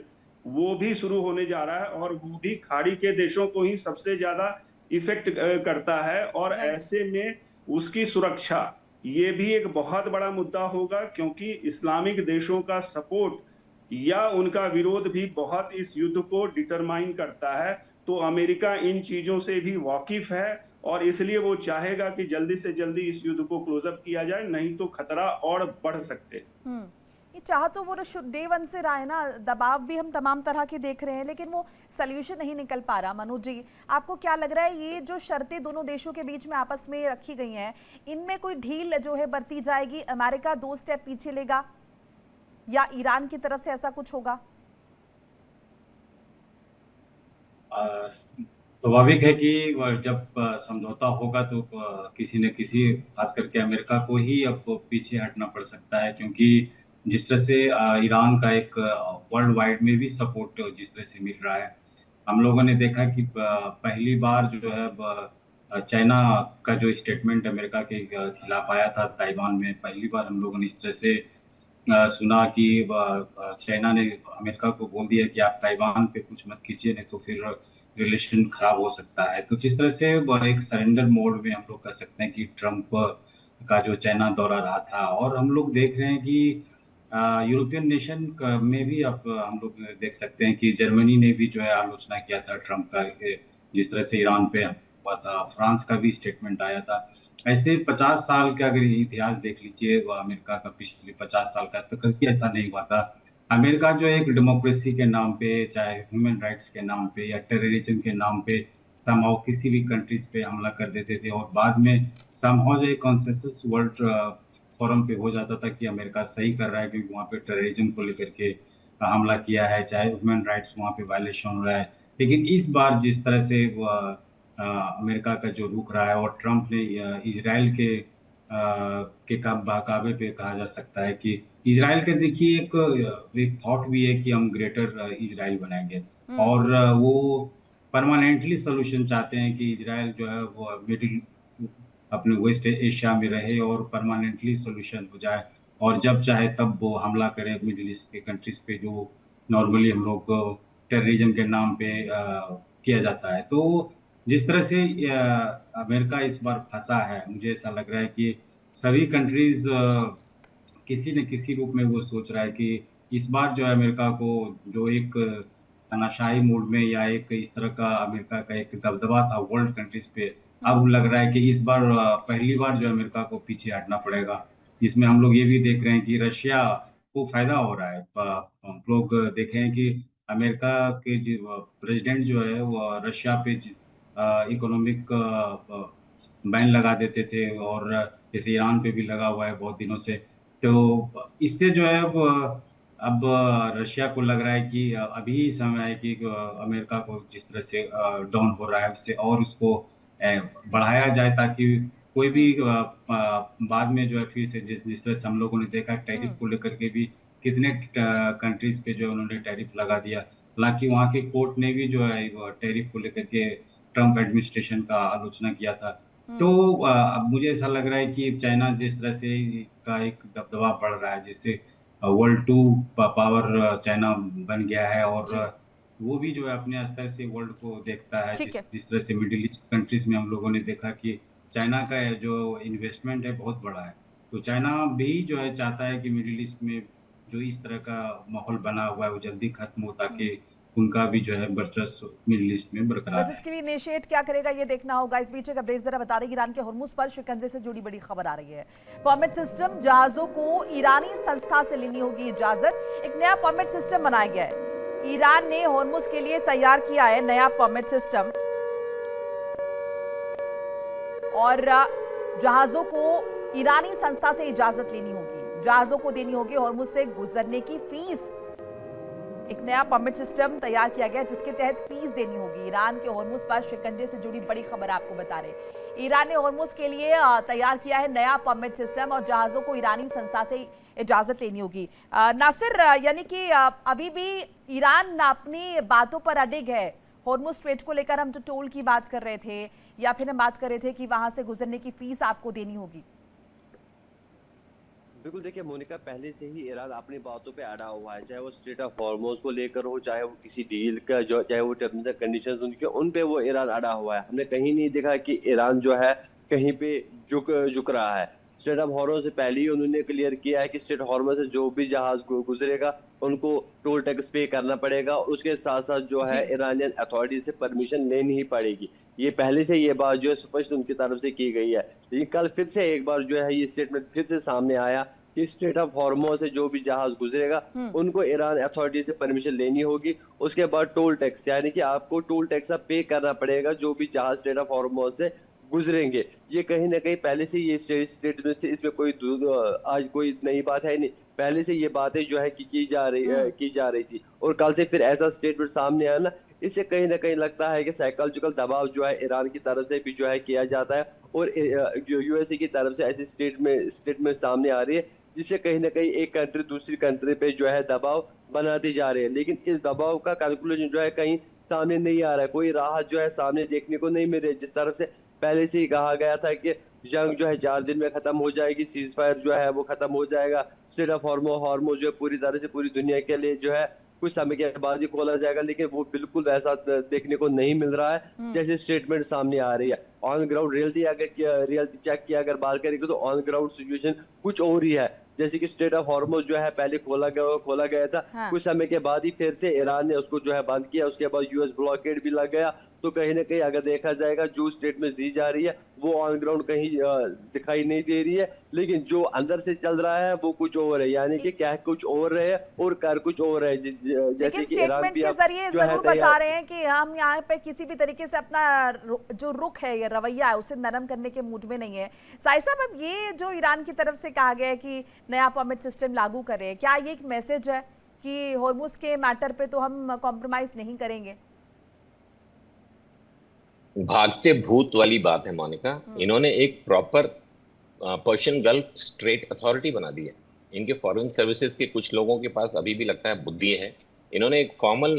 वो भी शुरू होने जा रहा है, और वो भी खाड़ी के देशों को ही सबसे ज्यादा इफेक्ट करता है। और ऐसे में उसकी सुरक्षा, ये भी एक बहुत बड़ा मुद्दा होगा, क्योंकि इस्लामिक देशों का सपोर्ट या उनका विरोध भी बहुत इस युद्ध को डिटरमाइन करता है। तो अमेरिका इन चीजों से भी वाकिफ है, और इसलिए वो चाहेगा कि जल्दी से जल्दी इस युद्ध को क्लोजअप किया जाए, नहीं तो खतरा और बढ़ सकते। ये चाह तो वो डे वन से रहा है ना, दबाव भी हम तमाम तरह के देख रहे हैं, लेकिन वो सल्यूशन नहीं निकल पा रहा। मनोज जी, आपको क्या लग रहा है, ये जो शर्तें दोनों देशों के बीच में आपस में रखी गई हैं, इनमें कोई ढील जो है बरती जाएगी? अमेरिका 2 स्टेप पीछे लेगा या ईरान की तरफ से ऐसा कुछ होगा? स्वाभाविक है कि जब समझौता होगा तो किसी न किसी, खास करके अमेरिका को ही अब पीछे हटना पड़ सकता है, क्योंकि जिस तरह से ईरान का एक वर्ल्ड वाइड में भी सपोर्ट जिस तरह से मिल रहा है। हम लोगों ने देखा कि पहली बार जो है चाइना का जो स्टेटमेंट अमेरिका के खिलाफ आया था ताइवान में, पहली बार हम लोगों ने इस तरह से सुना कि चाइना ने अमेरिका को बोल दिया कि आप ताइवान पे कुछ मत कीजिए, नहीं तो फिर रिलेशन खराब हो सकता है। तो जिस तरह से एक सरेंडर मोड में हम लोग कह सकते हैं कि ट्रम्प का जो चाइना दौरा रहा था, और हम लोग देख रहे हैं कि यूरोपियन नेशन में भी अब हम लोग देख सकते हैं कि जर्मनी ने भी जो है आलोचना किया था ट्रम्प का, जिस तरह से ईरान पे हुआ था। फ्रांस का भी स्टेटमेंट आया था। ऐसे 50 साल का अगर इतिहास देख लीजिए अमेरिका का, पिछले 50 साल का, तो कभी ऐसा नहीं हुआ था। अमेरिका जो एक डेमोक्रेसी के नाम पे, चाहे ह्यूमन राइट्स के नाम पे या टेररिज्म के नाम पे समहाउ किसी भी कंट्रीज पे हमला कर देते थे, और बाद में समहाउ जो एक कंसेंसस वर्ल्ड फोरम पे हो जाता था कि अमेरिका सही कर रहा है, क्योंकि वहाँ पे टेररिज्म को लेकर के हमला किया है, चाहे ह्यूमन राइट्स वहाँ पे वायलेशन हो रहा है। लेकिन इस बार जिस तरह से अमेरिका का जो रुख रहा है, और ट्रम्प ने इजराइल के काबे पे कहा जा सकता है कि इजराइल का देखिए एक थॉट भी है कि हम ग्रेटर इजराइल बनाएंगे, और वो परमानेंटली सोल्यूशन चाहते हैं कि इजराइल जो है वो मिडिल अपने वेस्ट एशिया में रहे और परमानेंटली सोल्यूशन हो जाए, और जब चाहे तब वो हमला करे मिडिल ईस्ट के कंट्रीज पे, जो नॉर्मली हम लोग टेररिज्म के नाम पे किया जाता है। तो जिस तरह से अमेरिका इस बार फंसा है, मुझे ऐसा लग रहा है कि सभी कंट्रीज किसी न किसी रूप में वो सोच रहा है कि इस बार जो है अमेरिका को जो एक तानाशाही मूड में, या एक इस तरह का अमेरिका का एक दबदबा था वर्ल्ड कंट्रीज पे, अब लग रहा है कि इस बार पहली बार जो अमेरिका को पीछे हटना पड़ेगा। इसमें हम लोग ये भी देख रहे हैं कि रशिया को फायदा हो रहा है। हम लोग देखे हैं कि अमेरिका के जो प्रेसिडेंट जो है वो रशिया पे इकोनॉमिक बैन लगा देते थे, और जैसे ईरान पे भी लगा हुआ है बहुत दिनों से। तो इससे जो है अब रशिया को लग रहा है कि अभी समय है कि अमेरिका को जिस तरह से डाउन हो रहा है उससे और उसको बढ़ाया जाए, ताकि कोई भी बाद में जो है फिर से जिस तरह से हम लोगों ने देखा टैरिफ को लेकर के भी कितने कंट्रीज पे जो उन्होंने टैरिफ लगा दिया। हालांकि वहाँ के कोर्ट ने भी जो है टैरिफ को लेकर के ट्रम्प एडमिनिस्ट्रेशन का आलोचना किया था। तो अब मुझे ऐसा लग रहा है कि चाइना जिस तरह से का एक दबदबा बढ़ रहा है, जैसे वर्ल्ड 2 पावर चाइना बन गया है, और वो भी जो है अपने स्तर से वर्ल्ड को देखता है। जिस तरह से मिडिल ईस्ट कंट्रीज में हम लोगों ने देखा कि चाइना का जो इन्वेस्टमेंट है बहुत बड़ा है। तो चाइना भी जो है चाहता है कि मिडिल ईस्ट में जो इस तरह का माहौल बना हुआ है वो जल्दी खत्म हो, ताकि उनका भी जो है वर्चस्व मिडिल ईस्ट में बरकरार है। इसके लिए इनिशिएट क्या करेगा ये देखना होगा। इस बीच एक अपडेट जरा बता दें, ईरान के हुर्मुज पर शिकंजे से जुड़ी बड़ी खबर आ रही है। परमिट सिस्टम, जहाजों को ईरानी संस्था से लेनी होगी इजाजत। एक नया परमिट सिस्टम बनाया गया है। ईरान ने हुर्मुज के लिए तैयार किया है नया परमिट सिस्टम, और जहाजों को ईरानी संस्था से इजाजत लेनी होगी, जहाजों को देनी होगी हुर्मुज से गुजरने की फीस। एक नया परमिट सिस्टम तैयार किया गया जिसके तहत फीस देनी होगी। ईरान के हुर्मुज पर शिकंजे से जुड़ी बड़ी खबर आपको बता रहे। ईरान ने होर्मुज के लिए तैयार किया है नया परमिट सिस्टम और जहाजों को ईरानी संस्था से इजाजत लेनी होगी। नासिर, यानी कि अभी भी ईरान अपनी बातों पर अडिग है। होर्मुज स्ट्रेट को लेकर हम जो टोल की बात कर रहे थे या फिर हम बात कर रहे थे कि वहां से गुजरने की फीस आपको देनी होगी। बिल्कुल, देखिए मोनिका, पहले से ही ईरान अपनी बातों पे अड़ा हुआ है, चाहे वो स्ट्रेट ऑफ हॉर्मुज को लेकर हो, चाहे वो किसी डील का जो, चाहे वो टर्म्स एंड कंडीशंस उनके, उन पे वो ईरान अड़ा हुआ है। हमने कहीं नहीं देखा कि ईरान जो है कहीं पे झुक रहा है। स्ट्रेट ऑफ हॉर्मुज से पहले ही उन्होंने क्लियर किया है कि स्ट्रेट ऑफ हॉर्मुज से जो भी जहाज गुजरेगा उनको टोल टैक्स पे करना पड़ेगा, और उसके साथ साथ जो है ईरानियन अथॉरिटी से परमिशन लेनी ही पड़ेगी। ये पहले से ये बात जो है स्पष्ट उनकी तरफ से की गई है, लेकिन कल फिर से एक बार जो है ये स्टेटमेंट फिर से सामने आया कि स्ट्रेट ऑफ हॉर्मुज से जो भी जहाज गुजरेगा उनको ईरान अथॉरिटी से परमिशन लेनी होगी। उसके बाद टोल टैक्स, यानी कि आपको टोल टैक्स पे करना पड़ेगा जो भी जहाज स्ट्रेट ऑफ हॉर्मुज से गुजरेंगे। ये कहीं ना कहीं पहले से ये स्टेटमेंट से, इसमें कोई आज कोई नई बात है नहीं, पहले से ये बातें जो है की जा रही थी, और कल से फिर ऐसा स्टेटमेंट सामने आया ना, इससे कहीं ना कहीं लगता है कि साइकोलॉजिकल दबाव जो है ईरान की तरफ से भी जो है किया जाता है, और यूएसए की तरफ से ऐसी स्टेटमेंट सामने आ रही है जिससे कहीं ना कहीं एक कंट्री दूसरी कंट्री पे जो है दबाव बनाती जा रही है। लेकिन इस दबाव का कैलकुलेशन जो है कहीं सामने नहीं आ रहा है, कोई राहत जो है सामने देखने को नहीं मिल रही। जिस तरफ से पहले से ही कहा गया था कि जंग जो है 4 दिन में खत्म हो जाएगी, सीज फायर जो है वो खत्म हो जाएगा, स्ट्रेट ऑफ हॉर्मुज जो है पूरी तरह से पूरी दुनिया के लिए जो है कुछ समय के बाद ही खोला जाएगा, लेकिन वो बिल्कुल वैसा देखने को नहीं मिल रहा है जैसे स्टेटमेंट सामने आ रही है। ऑन ग्राउंड रियलिटी चेक की अगर बात करेंगे तो ऑन ग्राउंड सिचुएशन कुछ और ही है। जैसे कि स्ट्रेट ऑफ हॉर्मुज जो है पहले खोला गया था, कुछ समय के बाद ही फिर से ईरान ने उसको जो है बंद किया, उसके बाद यूएस ब्लॉकेड भी लग गया। तो कहीं ना कहीं अगर देखा जाएगा जो स्टेटमेंट दी जा रही है वो ऑन ग्राउंड कहीं दिखाई नहीं दे रही है, लेकिन जो अंदर से चल रहा है वो कुछ और है, यानी कि क्या कुछ और है और कर कुछ और है। जैसे कि ईरान के जरिए जरूर बता रहे हैं कि हम यहाँ पे किसी भी तरीके से अपना जो रुख है या रवैया है उसे नरम करने के मूड में नहीं है। साई साहब, अब ये जो ईरान की तरफ से कहा गया है कि नया परमिट सिस्टम लागू करें, क्या ये एक मैसेज है कि होर्मुज के मैटर पे तो हम कॉम्प्रोमाइज नहीं करेंगे? भागते भूत वाली बात है मोनिका। इन्होंने एक proper Persian gulf straight authority बना दी है। इनके फॉरेन सर्विसेज के कुछ लोगों के पास अभी भी लगता है बुद्धि है। इन्होंने एक formal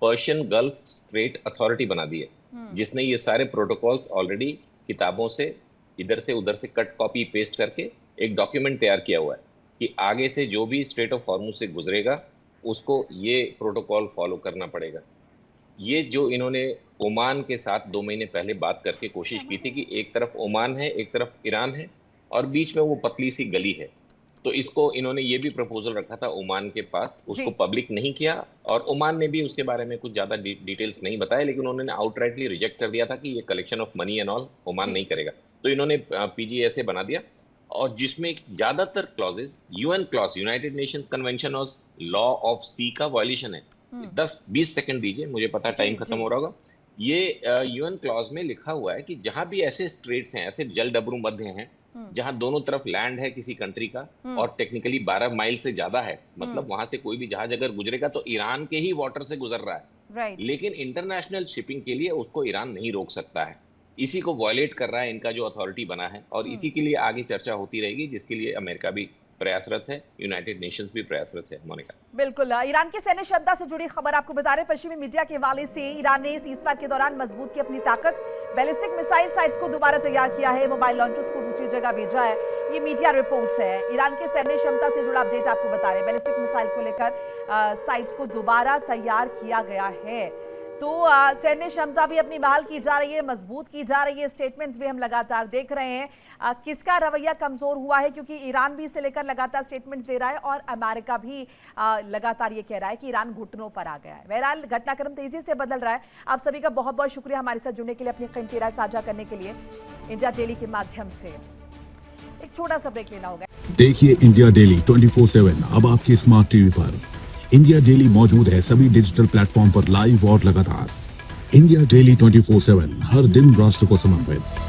Persian gulf straight authority बना दी है, जिसने ये सारे प्रोटोकॉल्स ऑलरेडी किताबों से इधर से उधर से कट कॉपी पेस्ट करके एक डॉक्यूमेंट तैयार किया हुआ है कि आगे से जो भी स्ट्रेट ऑफ हॉर्मुज से गुजरेगा उसको ये प्रोटोकॉल फॉलो करना पड़ेगा। ये जो इन्होंने ओमान के साथ 2 महीने पहले बात करके कोशिश की थी कि एक तरफ ओमान है एक तरफ ईरान है और बीच में वो पतली सी गली है, तो इसको इन्होंने ये भी प्रपोजल रखा था ओमान के पास, उसको पब्लिक नहीं किया और ओमान ने भी उसके बारे में कुछ ज्यादा डिटेल्स नहीं बताए, लेकिन उन्होंने आउटराइटली रिजेक्ट कर दिया था कि ये collection of money and all Oman नहीं करेगा। तो इन्होंने पीजीएसए बना दिया और जिसमें ज्यादातर clauses UN clause, United Nations Convention on Law of Sea का वायलेशन है। 10-20 सेकंड दीजिए, मुझे पता टाइम खत्म हो रहा होगा। ये यूएन क्लॉज में लिखा हुआ है कि जहां भी ऐसे स्ट्रेट्स हैं, ऐसे जल डबरू मध्य हैं जहां दोनों तरफ लैंड है किसी कंट्री का और टेक्निकली 12 माइल से ज्यादा है, मतलब वहां से कोई भी जहाज अगर गुजरेगा तो ईरान के ही वाटर से गुजर रहा है, लेकिन इंटरनेशनल शिपिंग के लिए उसको ईरान नहीं रोक सकता है। इसी को वॉयलेट कर रहा है इनका जो अथॉरिटी बना है और इसी के लिए आगे चर्चा होती रहेगी, जिसके लिए अमेरिका भी प्रयासरत है, यूनाइटेड नेशंस भी प्रयासरत है। मोनिका, बिल्कुल, ईरान की सैन्य क्षमता से जुड़ी खबर आपको बता रहे हैं। पश्चिमी मीडिया के हवाले से ईरान ने सीजफायर के दौरान मजबूत की अपनी ताकत, बैलिस्टिक मिसाइल साइट्स को दोबारा तैयार किया है, मोबाइल लॉन्चर्स को दूसरी जगह भेजा है। ये मीडिया रिपोर्ट्स है। ईरान के सैन्य क्षमता से जुड़ा अपडेट आपको बता रहे हैं। बैलिस्टिक मिसाइल को लेकर साइट्स को दोबारा तैयार किया गया है, तो सैन्य क्षमता भी अपनी बहाल की जा रही है, मजबूत की जा रही है। स्टेटमेंट्स भी हम लगातार देख रहे हैं। किसका रवैया कमजोर हुआ है, क्योंकि ईरान भी इसे लेकर लगातार स्टेटमेंट्स दे रहा है और अमेरिका भी लगातार ये कह रहा है कि ईरान घुटनों पर आ गया है। बहरहाल घटनाक्रम तेजी से बदल रहा है। आप सभी का बहुत बहुत शुक्रिया हमारे साथ जुड़ने के लिए, अपनी कीमती राय साझा करने के लिए इंडिया डेली के माध्यम से। एक छोटा सा ब्रेक लेना होगा। देखिए इंडिया डेली 24/7 अब आपके स्मार्ट टीवी पर। इंडिया डेली मौजूद है सभी डिजिटल प्लेटफॉर्म पर लाइव और लगातार। इंडिया डेली 24/7 हर दिन राष्ट्र को समर्पित।